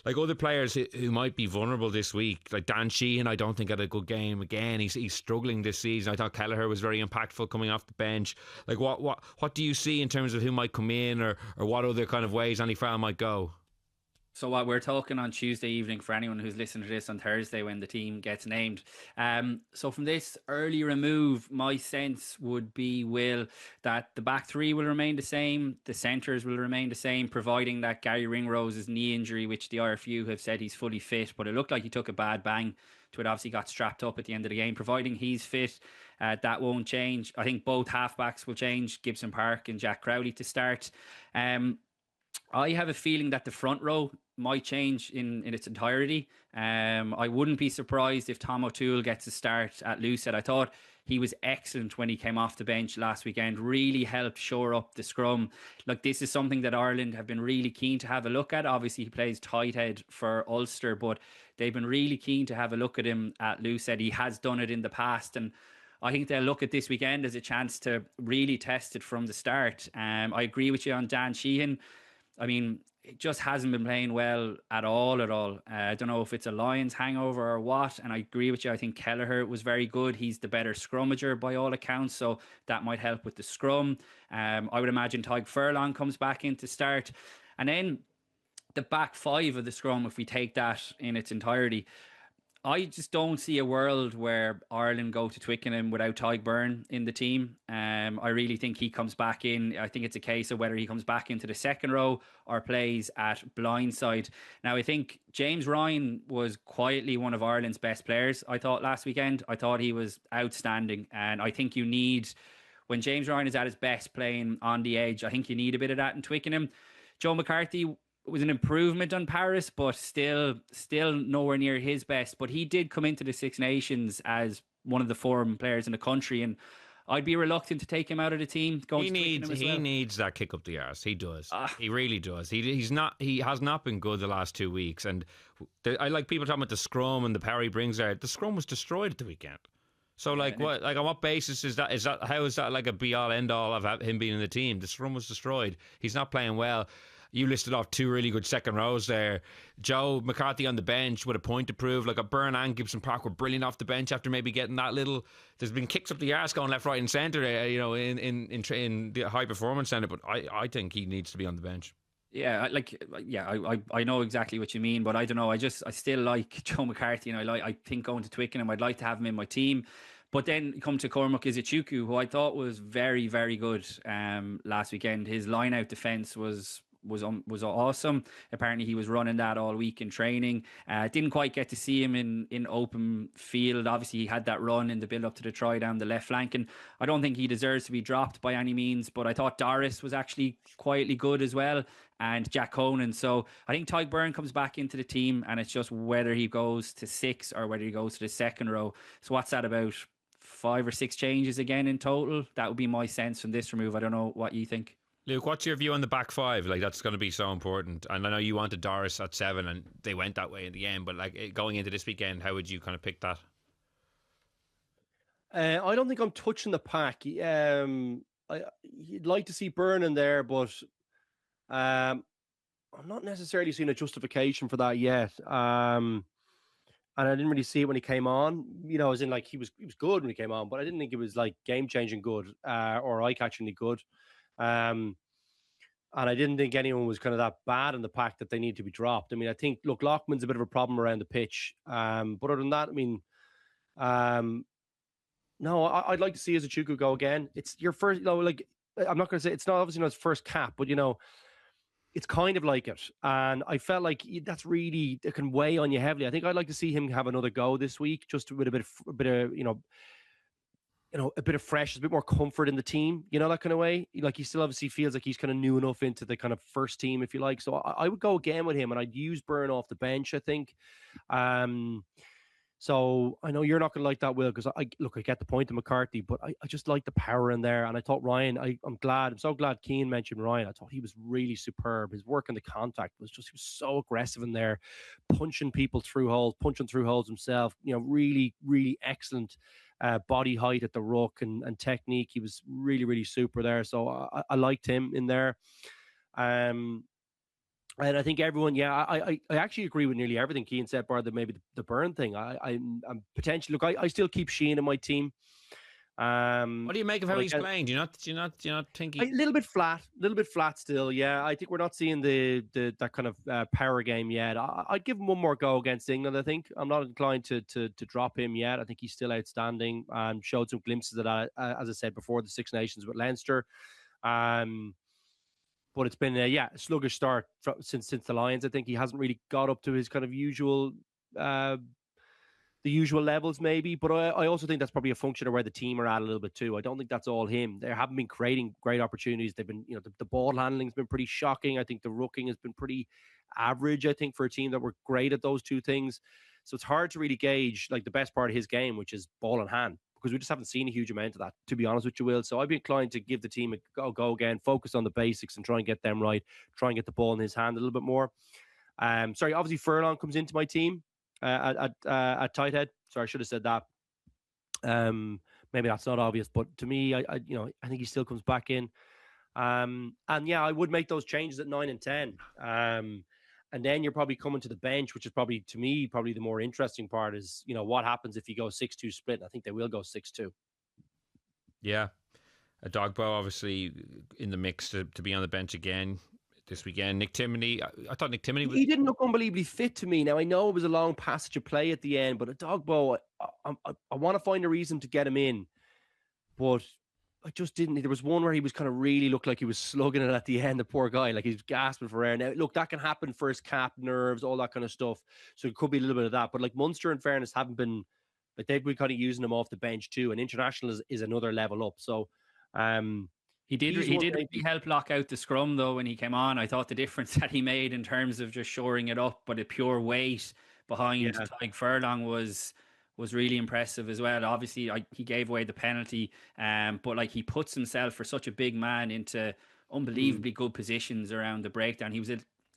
like other players who might be vulnerable this week, like Dan Sheehan, I don't think had a good game again. He's struggling this season. I thought Kelleher was very impactful coming off the bench. Like, what do you see in terms of who might come in, or what other kind of ways Andy Farrell might go? So what we're talking on Tuesday evening for anyone who's listening to this on Thursday when the team gets named. So from this early remove, my sense would be, Will, that the back three will remain the same, the centres will remain the same, providing that Gary Ringrose's knee injury, which the RFU have said he's fully fit, but it looked like he took a bad bang to it, obviously got strapped up at the end of the game. Providing he's fit, that won't change. I think both halfbacks will change, Gibson Park and Jack Crowley to start. I have a feeling that the front row might change in its entirety. I wouldn't be surprised if Tom O'Toole gets a start at Lucet. I thought he was excellent when he came off the bench last weekend, really helped shore up the scrum. Like, this is something that Ireland have been really keen to have a look at. Obviously, he plays tight head for Ulster, but they've been really keen to have a look at him at Lucet. He has done it in the past, and I think they'll look at this weekend as a chance to really test it from the start. I agree with you on Dan Sheehan. I mean, it just hasn't been playing well at all. I don't know if it's a Lions hangover or what, and I agree with you. I think Kelleher was very good. He's the better scrummager by all accounts, so that might help with the scrum. I would imagine Tyg Furlong comes back in to start. And then the back five of the scrum, if we take that in its entirety, I just don't see a world where Ireland go to Twickenham without Tyg Byrne in the team. I really think he comes back in. I think it's a case of whether he comes back into the second row or plays at blindside. Now, I think James Ryan was quietly one of Ireland's best players, I thought, last weekend. I thought he was outstanding. And I think you need, when James Ryan is at his best playing on the edge, I think you need a bit of that in Twickenham. Joe McCarthy was an improvement on Paris, but still nowhere near his best. But he did come into the Six Nations as one of the foreign players in the country, and I'd be reluctant to take him out of the team. He needs that kick up the arse. He does. He really does. He has not been good the last 2 weeks, and I like people talking about the scrum and the power he brings there. The scrum was destroyed at the weekend. So, what? Like, on what basis is that? How is that like a be all end all of him being in the team? The scrum was destroyed. He's not playing well. You listed off two really good second rows there. Joe McCarthy on the bench with a point to prove. Like, a Byrne and Gibson Park were brilliant off the bench after maybe getting that little. There's been kicks up the arse going left, right, and centre. In the high performance centre. But I think he needs to be on the bench. Yeah, I know exactly what you mean, but I don't know. I still like Joe McCarthy, and I think going to Twickenham, I'd like to have him in my team. But then come to Cormac Izuchukwu, who I thought was very, very good last weekend. His line-out defence was awesome. Apparently he was running that all week in training. Didn't quite get to see him in open field. Obviously he had that run in the build up to the try down the left flank, and I don't think he deserves to be dropped by any means, but I thought Doris was actually quietly good as well, and Jack Conan. So I think Tyg Byrne comes back into the team, and it's just whether he goes to 6 or whether he goes to the second row. So what's that, about 5 or 6 changes again in total? That would be my sense from this remove. I don't know what you think. Luke, what's your view on the back five? Like, that's going to be so important. And I know you wanted Doris at 7, and they went that way in the end. But like, going into this weekend, how would you kind of pick that? I don't think I'm touching the pack. You'd like to see Byrne in there, but I'm not necessarily seeing a justification for that yet. And I didn't really see it when he came on. As in, like, he was good when he came on, but I didn't think it was like game changing good or eye catchingly good. And I didn't think anyone was kind of that bad in the pack that they need to be dropped. I mean, I think, look, Lockman's a bit of a problem around the pitch. But other than that, I mean, no, I'd like to see Izuchukwu go again. It's your first, I'm not going to say it's not obviously not his first cap, but it's kind of like it. And I felt like that's really, it can weigh on you heavily. I think I'd like to see him have another go this week, just with a bit of a bit of fresh, a bit more comfort in the team, that kind of way. Like he still obviously feels like he's kind of new enough into the kind of first team, if you like. So I would go again with him, and I'd use Byrne off the bench, I think. So I know you're not going to like that, Will, because I get the point of McCarthy, but I just like the power in there. And I thought Ryan, I'm so glad Cian mentioned Ryan. I thought he was really superb. His work in the contact he was so aggressive in there, punching through holes himself. Really, really excellent body height at the ruck and technique. He was really, really super there. So I liked him in there. And I think everyone, I actually agree with nearly everything Cian said, bar maybe the Byrne thing. I'm potentially I still keep Sheehan in my team. What do you make of how he's playing? Do you not think a little bit flat still? Yeah, I think we're not seeing that kind of power game yet. I'd give him one more go against England. I think I'm not inclined to drop him yet. I think he's still outstanding and showed some glimpses of that, as I said before, the Six Nations with Leinster. But it's been a sluggish start since the Lions. I think he hasn't really got up to his kind of usual the usual levels maybe, but I also think that's probably a function of where the team are at a little bit too. I don't think that's all him. They haven't been creating great opportunities. They've been, the ball handling's been pretty shocking. I think the rucking has been pretty average, I think, for a team that were great at those two things. So it's hard to really gauge like the best part of his game, which is ball in hand, because we just haven't seen a huge amount of that, to be honest with you, Will. So I'd be inclined to give the team a go again, focus on the basics and try and get them right, try and get the ball in his hand a little bit more. Sorry, obviously Furlong comes into my team at tight head. Sorry, I should have said that. Maybe that's not obvious, but to me, I think he still comes back in. And yeah, I would make those changes at 9 and 10. And then you're probably coming to the bench, which is probably, to me, probably the more interesting part is, what happens if you go 6-2 split? And I think they will go 6-2. Yeah. A Dogbo, obviously, in the mix to be on the bench again this weekend. Nick Timoney, I thought Nick Timoney... He didn't look unbelievably fit to me. Now, I know it was a long passage of play at the end, but a Dogbo, I want to find a reason to get him in. But I just didn't. There was one where he was kind of really looked like he was slugging it at the end, the poor guy, like he's gasping for air. Now, look, that can happen for his cap, nerves, all that kind of stuff. So it could be a little bit of that. But like Munster, in fairness, haven't been, like they've been kind of using him off the bench too. And international is another level up. So he did really help lock out the scrum though when he came on. I thought the difference that he made in terms of just shoring it up, but a pure weight behind Tyg Furlong was really impressive as well. Obviously, he gave away the penalty, but like he puts himself for such a big man into unbelievably good positions around the breakdown.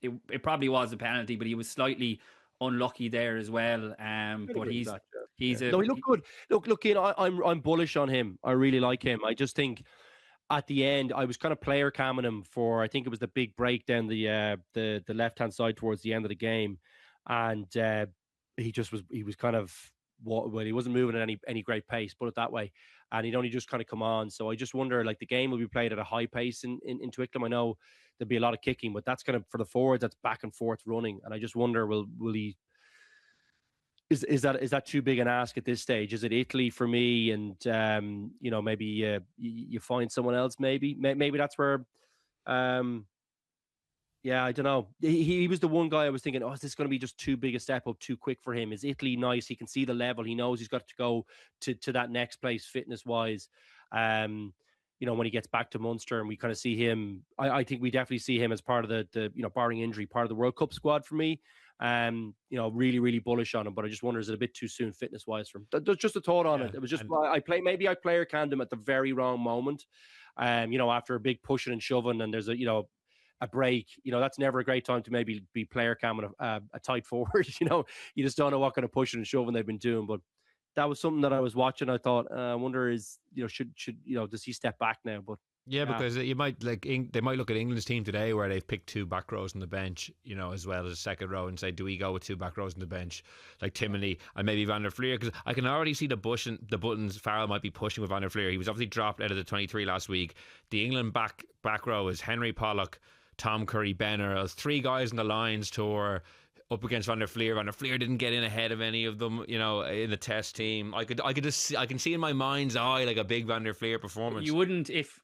It probably was a penalty, but he was slightly unlucky there as well. But he looked good. Look, I'm bullish on him. I really like him. I just think at the end, I was kind of player camming him for, I think it was the big break down the left hand side towards the end of the game, and he was kind of. Well, he wasn't moving at any great pace, put it that way, and he'd only just kind of come on. So I just wonder, like the game will be played at a high pace in Twickenham. I know there'll be a lot of kicking, but that's kind of for the forwards. That's back and forth running, and I just wonder, will he? Is that too big an ask at this stage? Is it Italy for me? And maybe you find someone else. Maybe that's where. Yeah, I don't know. He was the one guy I was thinking, is this going to be just too big a step up too quick for him? Is Italy nice? He can see the level. He knows he's got to go to that next place fitness-wise. When he gets back to Munster, and we kind of see him, I think we definitely see him as part of the barring injury, part of the World Cup squad for me. Really, really bullish on him, but I just wonder, is it a bit too soon fitness-wise for him? That's just a thought on it. It was just, I player canned him at the very wrong moment. After a big pushing and shoving, and there's a break, that's never a great time to maybe be player camming a tight forward. You just don't know what kind of pushing and shoving they've been doing. But that was something that I was watching. I thought, I wonder should does he step back now? But because they might look at England's team today where they've picked two back rows on the bench, as well as a second row, and say, do we go with two back rows on the bench like Timoney and maybe Van der Fleer? Because I can already see the buttons Farrell might be pushing with Van der Fleer. He was obviously dropped out of the 23 last week. The England back row is Henry Pollock, Tom Curry, Ben Earls, three guys in the Lions tour up against Van der Fleer. Van der Fleer didn't get in ahead of any of them, you know, in the test team. I can see in my mind's eye like a big Van der Fleer performance. You wouldn't if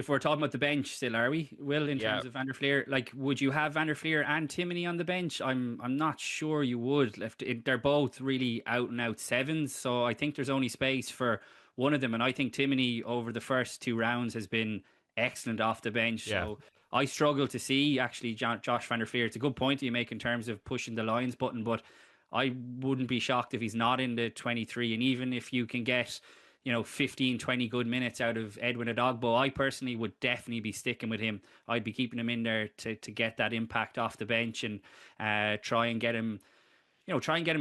we're talking about the bench still, are we? Will, in terms of Van der Fleer, like, would you have Van der Fleer and Timoney on the bench? I'm not sure you would. They're both really out and out sevens, so I think there's only space for one of them. And I think Timoney over the first 2 rounds has been excellent off the bench. Yeah. So I struggle to see actually Josh Van der Fleer. It's a good point that you make in terms of pushing the lines button, but I wouldn't be shocked if he's not in the 23. And even if you can get, you know, 15, 20 good minutes out of Edwin Adogbo, I personally would definitely be sticking with him. I'd be keeping him in there to get that impact off the bench and try and get him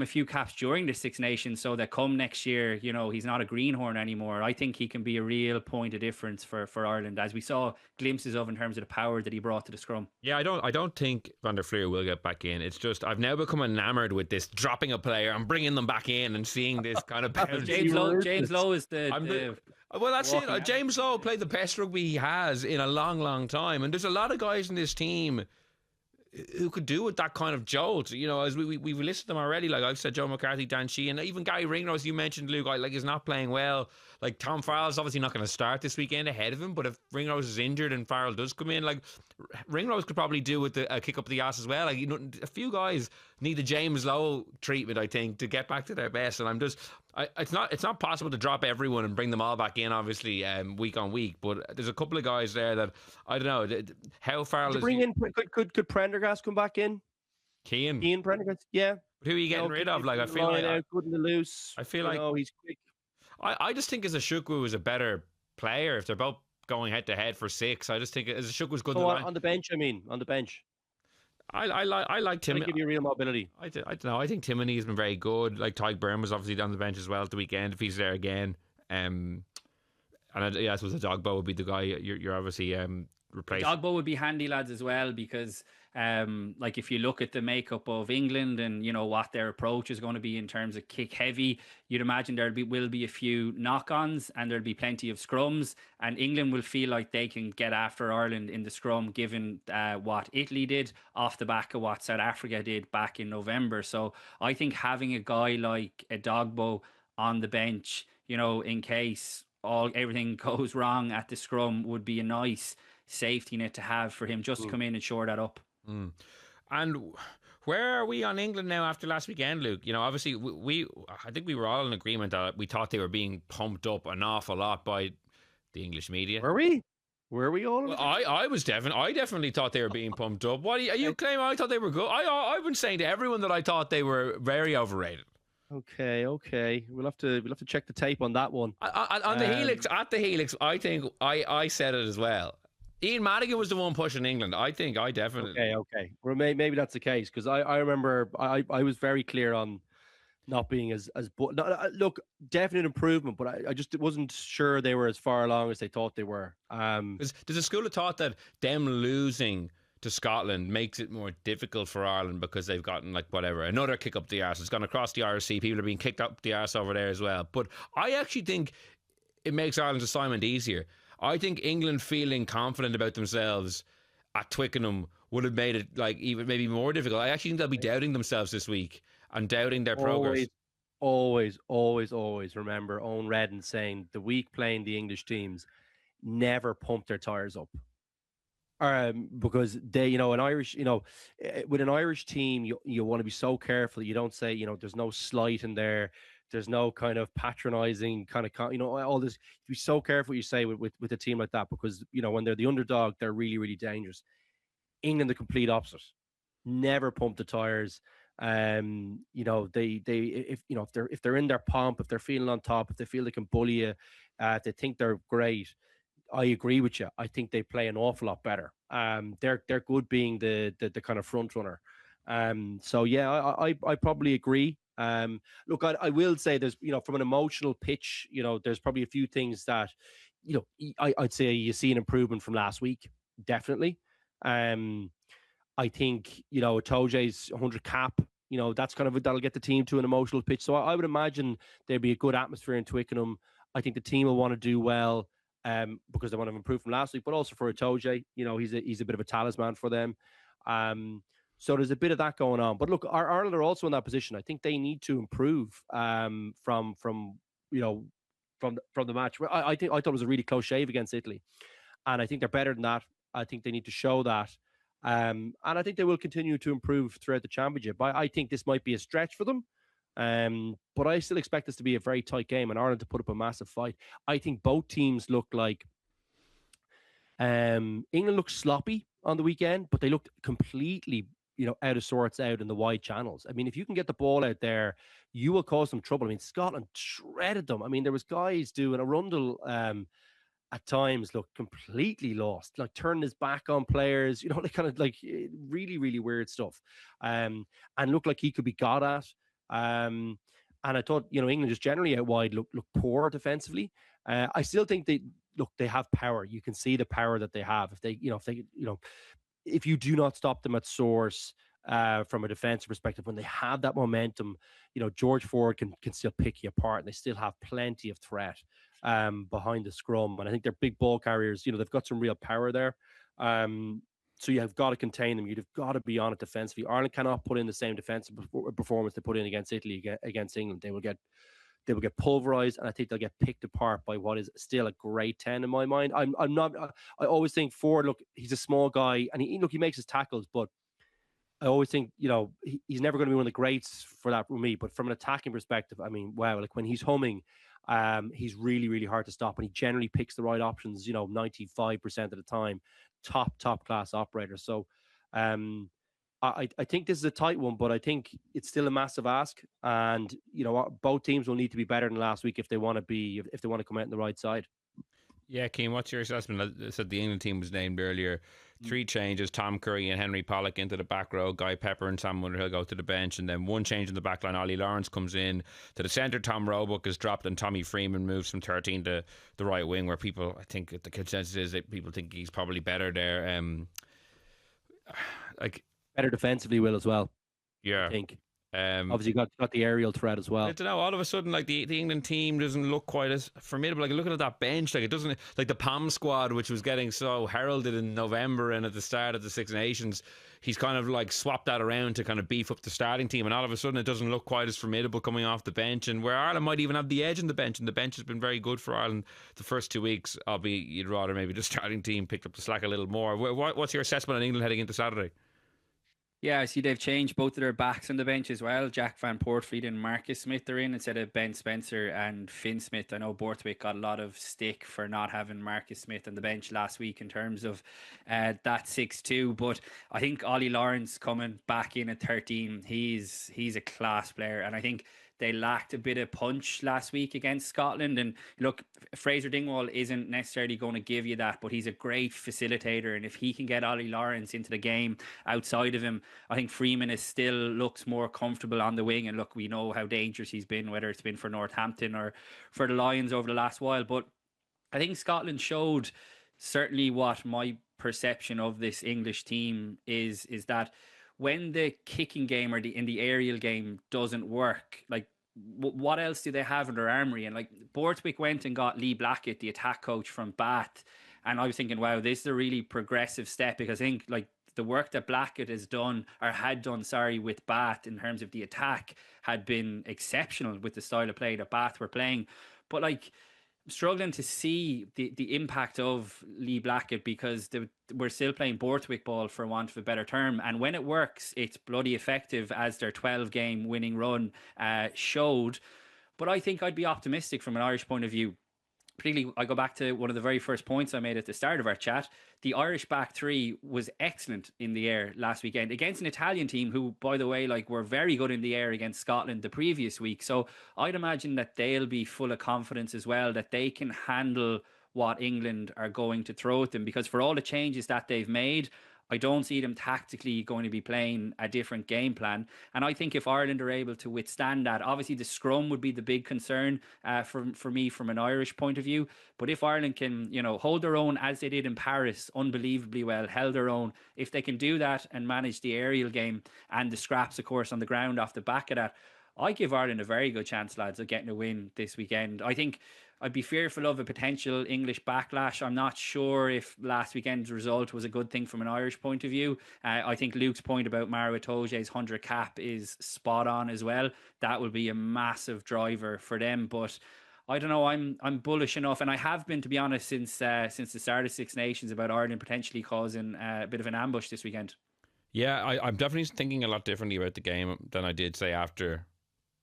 a few caps during the Six Nations so that come next year, you know, he's not a greenhorn anymore. I think he can be a real point of difference for Ireland, as we saw glimpses of in terms of the power that he brought to the scrum. Yeah, I don't think Van der Fleer will get back in. It's just I've now become enamored with this dropping a player and bringing them back in and seeing this kind of James Lowe is well, that's it. James Lowe played the best rugby he has in a long, long time, and there's a lot of guys in this team who could do with that kind of jolt. You know, as we've listed them already. Like I've said, Joe McCarthy, Dan Sheehan, even Gary Ringrose, you mentioned, Luke, like is not playing well. Like Tom Farrell's obviously not going to start this weekend ahead of him, but if Ringrose is injured and Farrell does come in, like Ringrose could probably do with a kick up the ass as well. Like, you know, a few guys need the James Lowe treatment, I think, to get back to their best. And it's not possible to drop everyone and bring them all back in, obviously, week on week. But there's a couple of guys there that I don't know how Farrell is. Bring in could Prendergast come back in? Cian Prendergast, yeah. Who are you getting rid of? Like I feel like good in the loose. I feel like he's quick. I just think Ezechukwu is a better player if they're both going head to head for 6. I just think Ezechukwu good. On the bench, on the bench. I like Tim. Give you real mobility. I don't know. I think Timoney has been very good. Like Tyke Byrne was obviously on the bench as well at the weekend if he's there again. And I suppose the Dogbo would be the guy you're obviously replacing. Dogbo would be handy, lads, as well, because like if you look at the makeup of England and you know what their approach is going to be in terms of kick heavy, you'd imagine will be a few knock-ons and there'll be plenty of scrums, and England will feel like they can get after Ireland in the scrum given what Italy did off the back of what South Africa did back in November. So I think having a guy like a Dogbo on the bench, you know, in case everything goes wrong at the scrum, would be a nice safety net to have for him just to come in and shore that up. And where are we on England now after last weekend, Luke? You know, obviously I think we were all in agreement that we thought they were being pumped up an awful lot by the English media. Were we? Were we all? Well, I definitely thought they were being pumped up. What are you claiming? I thought they were good. I've been saying to everyone that I thought they were very overrated. Okay. We'll have to check the tape on that one. On the Helix, at the Helix, I think I said it as well. Ian Madigan was the one pushing England. I think I definitely. Okay. Well, maybe that's the case, because I remember I was very clear on not being as look, definite improvement, but I just wasn't sure they were as far along as they thought they were. There's a school of thought that them losing to Scotland makes it more difficult for Ireland because they've gotten another kick up the arse. It's gone across the RSC. People are being kicked up the arse over there as well. But I actually think it makes Ireland's assignment easier. I think England feeling confident about themselves at Twickenham would have made it even maybe more difficult. I actually think they'll be doubting themselves this week and doubting their progress. Always remember Owen Redden saying the week playing the English teams never pump their tires up. Because they, an Irish, with an Irish team, you want to be so careful. You don't say, there's no slight in there. There's no kind of patronizing kind of, all this. You be so careful what you say with a team like that, because, when they're the underdog, they're really, really dangerous. England, the complete opposite. Never pump the tires. If they're in their pomp, if they're feeling on top, if they feel they can bully you, if they think they're great, I agree with you. I think they play an awful lot better. They're good being the kind of front runner. So yeah, I probably agree. Look, I will say there's, from an emotional pitch, there's probably a few things that, I'd say you see an improvement from last week. Definitely. I think, Toje's 100 cap, that's kind of, that'll get the team to an emotional pitch. So I would imagine there'd be a good atmosphere in Twickenham. I think the team will want to do well, because they want to improve from last week, but also for Toje, he's a bit of a talisman for them. So there's a bit of that going on. But look, Ireland are also in that position. I think they need to improve from you know from the match. I thought it was a really close shave against Italy, and I think they're better than that. I think they need to show that, and I think they will continue to improve throughout the championship. I think this might be a stretch for them, but I still expect this to be a very tight game and Ireland to put up a massive fight. I think both teams look like England looked sloppy on the weekend, but they looked completely, out of sorts out in the wide channels. I mean, if you can get the ball out there, you will cause them trouble. I mean, Scotland shredded them. I mean, there was guys doing a Rundle at times looked completely lost, like turning his back on players, like kind of like really, really weird stuff. And looked like he could be got at. And I thought, England just generally out wide look poor defensively. I still think they have power. You can see the power that they have. If you do not stop them at source from a defensive perspective, when they have that momentum, George Ford can still pick you apart, and they still have plenty of threat behind the scrum. And I think they're big ball carriers. They've got some real power there. So you have got to contain them. You've got to be on it defensively. Ireland cannot put in the same defensive performance they put in against Italy, against England. They will get pulverized, and I think they'll get picked apart by what is still a great 10 in my mind. I always think Ford, look, he's a small guy, and he makes his tackles, but I always think, he's never going to be one of the greats for that for me. But from an attacking perspective, I mean, wow, like when he's humming, he's really, really hard to stop, and he generally picks the right options, 95% of the time. Top class operator. So I think this is a tight one, but I think it's still a massive ask, and both teams will need to be better than last week if they want to come out on the right side. Yeah, Cian, what's your assessment? I said the England team was named earlier. 3 changes: Tom Curry and Henry Pollock into the back row, Guy Pepper and Sam Underhill go to the bench, and then 1 change in the back line. Ollie Lawrence comes in to the centre, Tom Roebuck is dropped, and Tommy Freeman moves from 13 to the right wing, where people, I think the consensus is that people think he's probably better there. Better defensively, Will, as well. Yeah, I think. Obviously, got the aerial threat as well. I don't know. All of a sudden, like the England team doesn't look quite as formidable. Like looking at that bench, like it doesn't, like the PAM squad, which was getting so heralded in November and at the start of the Six Nations. He's kind of like swapped that around to kind of beef up the starting team, and all of a sudden it doesn't look quite as formidable coming off the bench. And where Ireland might even have the edge in the bench, and the bench has been very good for Ireland the first 2 weeks. Albeit you'd rather maybe the starting team picked up the slack a little more. What's your assessment on England heading into Saturday? Yeah, I see they've changed both of their backs on the bench as well. Jack Van Poortvliet and Marcus Smith are in instead of Ben Spencer and Finn Smith. I know Borthwick got a lot of stick for not having Marcus Smith on the bench last week in terms of that 6-2. But I think Ollie Lawrence coming back in at 13, he's a class player. And I think they lacked a bit of punch last week against Scotland. And look, Fraser Dingwall isn't necessarily going to give you that, but he's a great facilitator. And if he can get Ollie Lawrence into the game outside of him, I think Freeman still looks more comfortable on the wing. And look, we know how dangerous he's been, whether it's been for Northampton or for the Lions over the last while. But I think Scotland showed certainly what my perception of this English team is that when the kicking game or in the aerial game doesn't work, like what else do they have in their armory? And like Borthwick went and got Lee Blackett, the attack coach from Bath, and I was thinking, wow, this is a really progressive step, because I think like the work that Blackett had done with Bath in terms of the attack had been exceptional with the style of play that Bath were playing. But like, struggling to see the impact of Lee Blackett, because we're still playing Borthwick ball, for want of a better term, and when it works it's bloody effective, as their 12-game winning run showed. But I think I'd be optimistic from an Irish point of view. Particularly, I go back to one of the very first points I made at the start of our chat. The Irish back three was excellent in the air last weekend against an Italian team who, by the way, like were very good in the air against Scotland the previous week. So I'd imagine that they'll be full of confidence as well, that they can handle what England are going to throw at them, because for all the changes that they've made, I don't see them tactically going to be playing a different game plan. And I think if Ireland are able to withstand that, obviously the scrum would be the big concern for me from an Irish point of view. But if Ireland can, hold their own as they did in Paris, unbelievably well, held their own, if they can do that and manage the aerial game and the scraps, of course, on the ground off the back of that, I give Ireland a very good chance, lads, of getting a win this weekend. I think I'd be fearful of a potential English backlash. I'm not sure if last weekend's result was a good thing from an Irish point of view. I think Luke's point about Maro Itoje's 100 cap is spot on as well. That will be a massive driver for them. But I don't know. I'm bullish enough, and I have been, to be honest, since the start of Six Nations, about Ireland potentially causing a bit of an ambush this weekend. Yeah, I'm definitely thinking a lot differently about the game than I did, say, after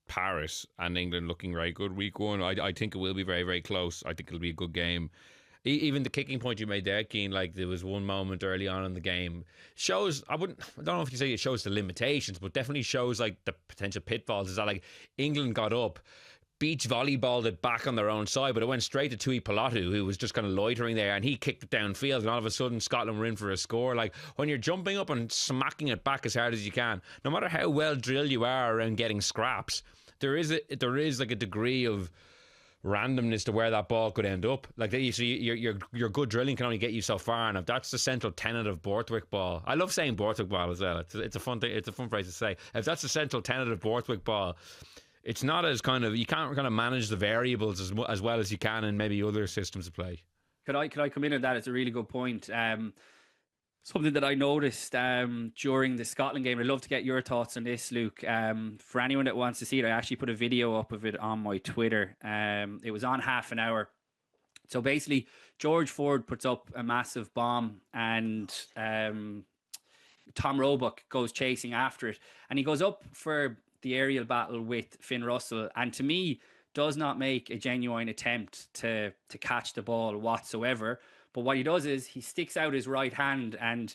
Paris and England looking very good week one. I think it will be very, very close. I think it'll be a good game. Even the kicking point you made there, Cian, like there was one moment early on in the game, shows, I don't know if you say it shows the limitations, but definitely shows like the potential pitfalls. Is that like England got up, beach volleyballed it back on their own side, but it went straight to Tui Pilatu, who was just kind of loitering there, and he kicked it downfield, and all of a sudden Scotland were in for a score. Like, when you're jumping up and smacking it back as hard as you can, no matter how well drilled you are around getting scraps, there is like a degree of randomness to where that ball could end up. Like, so your good drilling can only get you so far, and if that's the central tenet of Borthwick ball, I love saying Borthwick ball as well. It's a fun thing. It's a fun phrase to say. If that's the central tenet of Borthwick ball, it's not as kind of, you can't kind of manage the variables as well as you can in maybe other systems of play. Could I come in on that? It's a really good point. Something that I noticed during the Scotland game. I'd love to get your thoughts on this, Luke. For anyone that wants to see it, I actually put a video up of it on my Twitter. It was on half an hour. So basically, George Ford puts up a massive bomb, and Tom Roebuck goes chasing after it, and he goes up for the aerial battle with Finn Russell, and to me does not make a genuine attempt to catch the ball whatsoever. But what he does is he sticks out his right hand and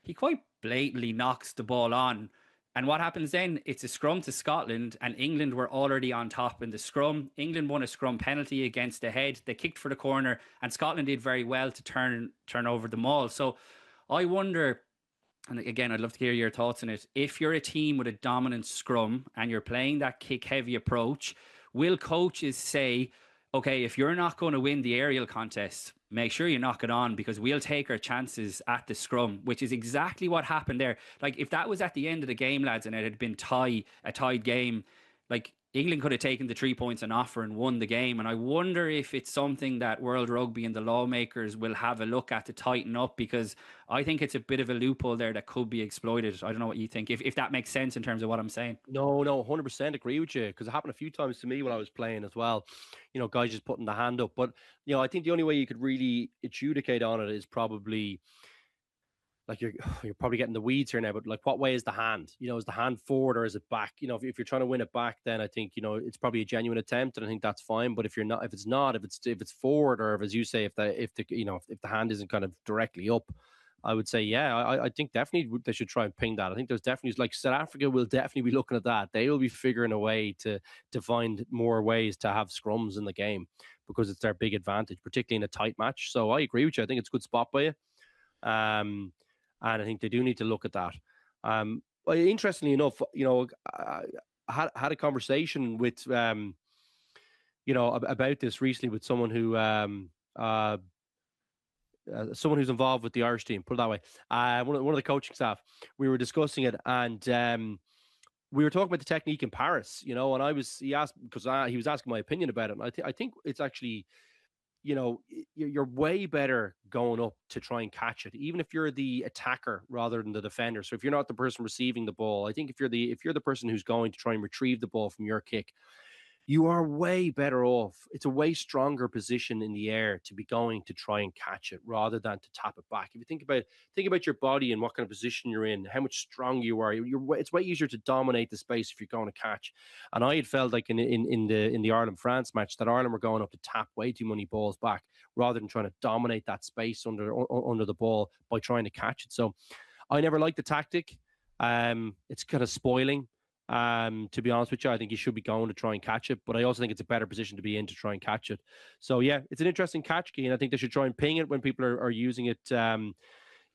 he quite blatantly knocks the ball on. And what happens then? It's a scrum to Scotland, and England were already on top in the scrum. England won a scrum penalty against the head. They kicked for the corner, and Scotland did very well to turn over the maul. So I wonder, and again, I'd love to hear your thoughts on it. If you're a team with a dominant scrum and you're playing that kick-heavy approach, will coaches say, okay, if you're not going to win the aerial contest, make sure you knock it on, because we'll take our chances at the scrum, which is exactly what happened there. Like, if that was at the end of the game, lads, and it had been a tied game, like, England could have taken the 3 points on offer and won the game. And I wonder if it's something that World Rugby and the lawmakers will have a look at to tighten up, because I think it's a bit of a loophole there that could be exploited. I don't know what you think, if that makes sense in terms of what I'm saying. No, 100% agree with you, because it happened a few times to me when I was playing as well. You know, guys just putting the hand up. But, you know, I think the only way you could really adjudicate on it is probably, like, you're probably getting the weeds here now, but like, what way is the hand? You know, is the hand forward or is it back? You know, if you're trying to win it back, then I think, you know, it's probably a genuine attempt, and I think that's fine. But if it's forward, or if, as you say, if the hand isn't kind of directly up, I would say, yeah, I think definitely they should try and ping that. I think there's definitely, like, South Africa will definitely be looking at that. They will be figuring a way to find more ways to have scrums in the game, because it's their big advantage, particularly in a tight match. So I agree with you. I think it's a good spot by you. And I think they do need to look at that. Interestingly enough, you know, I had a conversation with, you know, about this recently with someone who, someone who's involved with the Irish team, put it that way. One of the coaching staff. We were discussing it, and we were talking about the technique in Paris, you know, and he asked, because he was asking my opinion about it. And I think it's actually, you know, you're way better going up to try and catch it, even if you're the attacker rather than the defender. So if you're not the person receiving the ball, I think if you're the person who's going to try and retrieve the ball from your kick, you are way better off. It's a way stronger position in the air to be going to try and catch it rather than to tap it back. If you think about your body and what kind of position you're in, how much stronger you are, it's way easier to dominate the space if you're going to catch. And I had felt like in the Ireland-France match that Ireland were going up to tap way too many balls back rather than trying to dominate that space under the ball by trying to catch it. So I never liked the tactic. It's kind of spoiling. To be honest with you, I think you should be going to try and catch it, but I also think it's a better position to be in to try and catch it. So yeah, it's an interesting catch, Cian. I think they should try and ping it when people are using it kind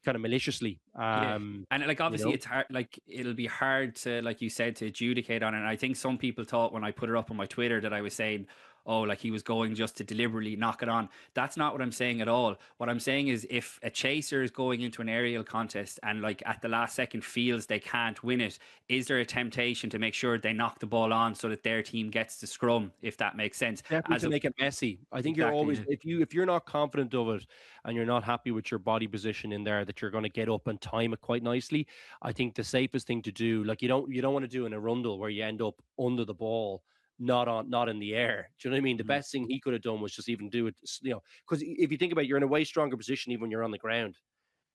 of maliciously. And like, obviously, you know, it's hard. Like, it'll be hard to, like you said, to adjudicate on it. And I think some people thought when I put it up on my Twitter that I was saying, oh, like he was going just to deliberately knock it on. That's not what I'm saying at all. What I'm saying is if a chaser is going into an aerial contest and like at the last second feels they can't win it, is there a temptation to make sure they knock the ball on so that their team gets the scrum, if that makes sense? Definitely to make it messy. I think you're always, if you're not confident of it and you're not happy with your body position in there, that you're going to get up and time it quite nicely. I think the safest thing to do, like you don't want to do an Arundel where you end up under the ball, not in the air. Do you know what I mean? The best thing he could have done was just even do it, because if you think about it, you're in a way stronger position even when you're on the ground,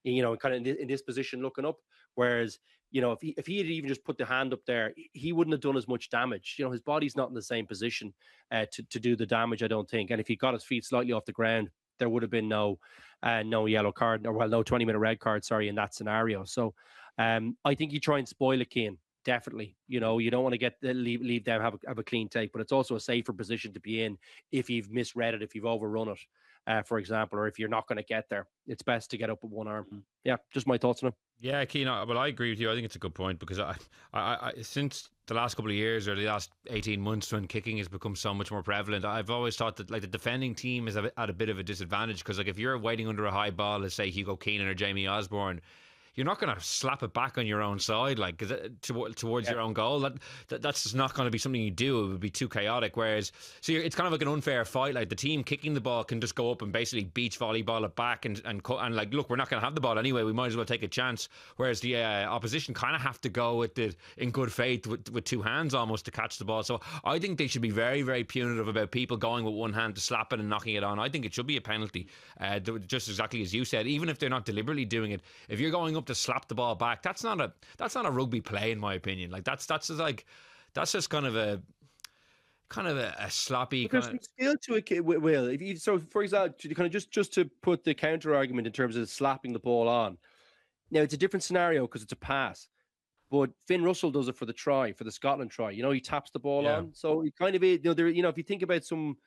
kind of in this position looking up. Whereas, if he had even just put the hand up there, he wouldn't have done as much damage. His body's not in the same position to do the damage, I don't think. And if he got his feet slightly off the ground, there would have been no yellow card, or no 20-minute red card, in that scenario. So I think you try and spoil a Cian. Definitely, you don't want to leave them have a clean take, but it's also a safer position to be in if you've misread it, if you've overrun it, for example, or if you're not going to get there. It's best to get up with one arm. Yeah, just my thoughts on it. Yeah, Cian, well, I agree with you. I think it's a good point because I since the last couple of years or the last 18 months when kicking has become so much more prevalent, I've always thought that like the defending team is at a bit of a disadvantage because like if you're waiting under a high ball, let's say Hugo Keenan or Jamie Osborne, you're not going to slap it back on your own side, like towards your own goal. That's just not going to be something you do. It would be too chaotic. Whereas, it's kind of like an unfair fight. Like the team kicking the ball can just go up and basically beach volleyball it back and like, look, we're not going to have the ball anyway. We might as well take a chance. Whereas the opposition kind of have to go with in good faith with two hands almost to catch the ball. So I think they should be very, very punitive about people going with one hand to slap it and knocking it on. I think it should be a penalty, just exactly as you said. Even if they're not deliberately doing it, if you're going up to slap the ball back, that's not a rugby play in my opinion. Like that's just kind of a sloppy. There's some skill to it, Will. If you, so for example, kind of just to put the counter argument in terms of slapping the ball on. Now it's a different scenario because it's a pass, but Finn Russell does it for the Scotland try. He taps the ball on, so he kind of if you think about some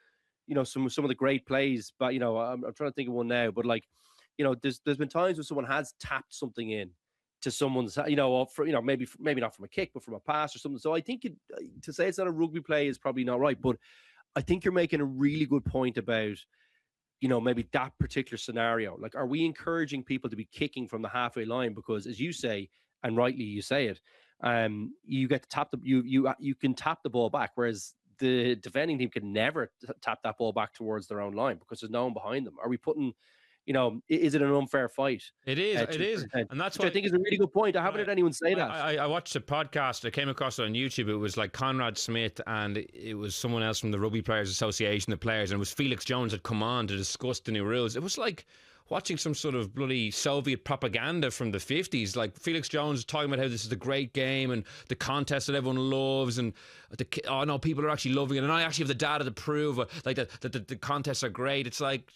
of the great plays, but I'm trying to think of one now, but like. There's been times when someone has tapped something in to someone's, maybe not from a kick, but from a pass or something. So I think to say it's not a rugby play is probably not right. But I think you're making a really good point about, maybe that particular scenario. Like, are we encouraging people to be kicking from the halfway line? Because as you say, and rightly you say it, you get to tap you can tap the ball back, whereas the defending team can never tap that ball back towards their own line because there's no one behind them. Are we putting is it an unfair fight? It is. And that's what I think is a really good point. I haven't heard anyone say that. I watched a podcast. I came across it on YouTube. It was like Conrad Smith and it was someone else from the Rugby Players Association, the players, and it was Felix Jones had come on to discuss the new rules. It was like watching some sort of bloody Soviet propaganda from the 50s. Like Felix Jones talking about how this is a great game and the contest that everyone loves and people are actually loving it and I actually have the data to prove like that the contests are great. It's like,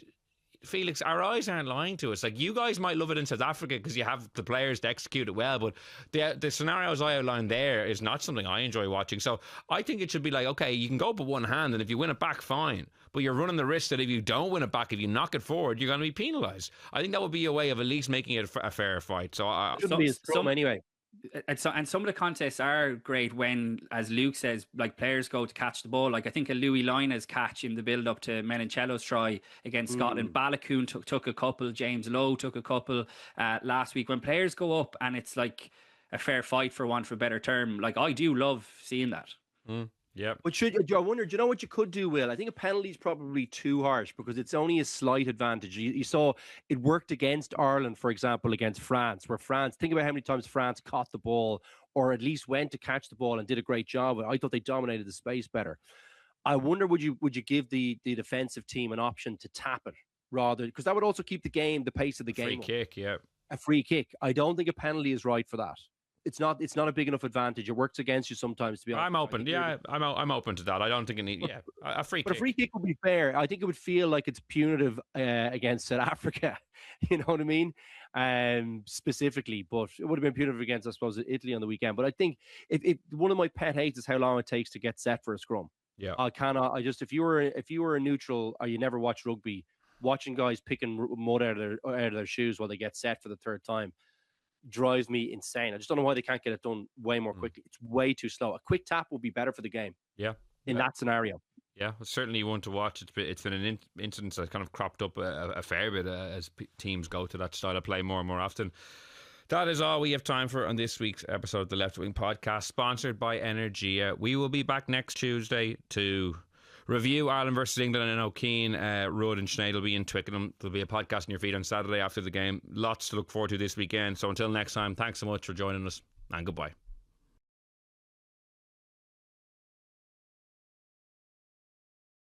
Felix, our eyes aren't lying to us. Like, you guys might love it in South Africa because you have the players to execute it well, but the scenarios I outlined there is not something I enjoy watching. So I think it should be like, okay, you can go up with one hand and if you win it back, fine, but you're running the risk that if you don't win it back, if you knock it forward, you're going to be penalised. I think that would be a way of at least making it a fair fight. So it shouldn't be a scrum anyway. And some of the contests are great when, as Luke says, like players go to catch the ball. Like I think a Louis Lina's catch in the build-up to Menincello's try against Scotland. Balakoon took a couple. James Lowe took a couple last week. When players go up and it's like a fair fight, for want of a better term, like I do love seeing that. Yeah. But I wonder, do you know what you could do, Will? I think a penalty is probably too harsh because it's only a slight advantage. You saw it worked against Ireland, for example, against France, where France, think about how many times France caught the ball or at least went to catch the ball and did a great job. I thought they dominated the space better. I wonder, would you give the defensive team an option to tap it rather, because that would also keep the pace of the game. Free kick, yeah. A free kick. I don't think a penalty is right for that. It's not a big enough advantage. It works against you sometimes, to be honest. I'm open. Yeah, I'm open to that. I don't think it needs. Yeah, a free kick. But a free kick would be fair. I think it would feel like it's punitive against South Africa. You know what I mean? Specifically, but it would have been punitive against, I suppose, Italy on the weekend. But I think if one of my pet hates is how long it takes to get set for a scrum. Yeah, if you were a neutral or you never watch rugby, watching guys picking mud out of their shoes while they get set for the third time drives me insane. I just don't know why they can't get it done way more quickly. It's way too slow. A quick tap would be better for the game. Yeah. In that scenario. Yeah, it's certainly one to watch. It's been an incident that kind of cropped up a fair bit as teams go to that style of play more and more often. That is all we have time for on this week's episode of the Left Wing Podcast, sponsored by Energia. We will be back next Tuesday to review Ireland versus England in O'Keen. Rudd and Sinead will be in Twickenham. There'll be a podcast on your feed on Saturday after the game. Lots to look forward to this weekend. So until next time, thanks so much for joining us, and goodbye.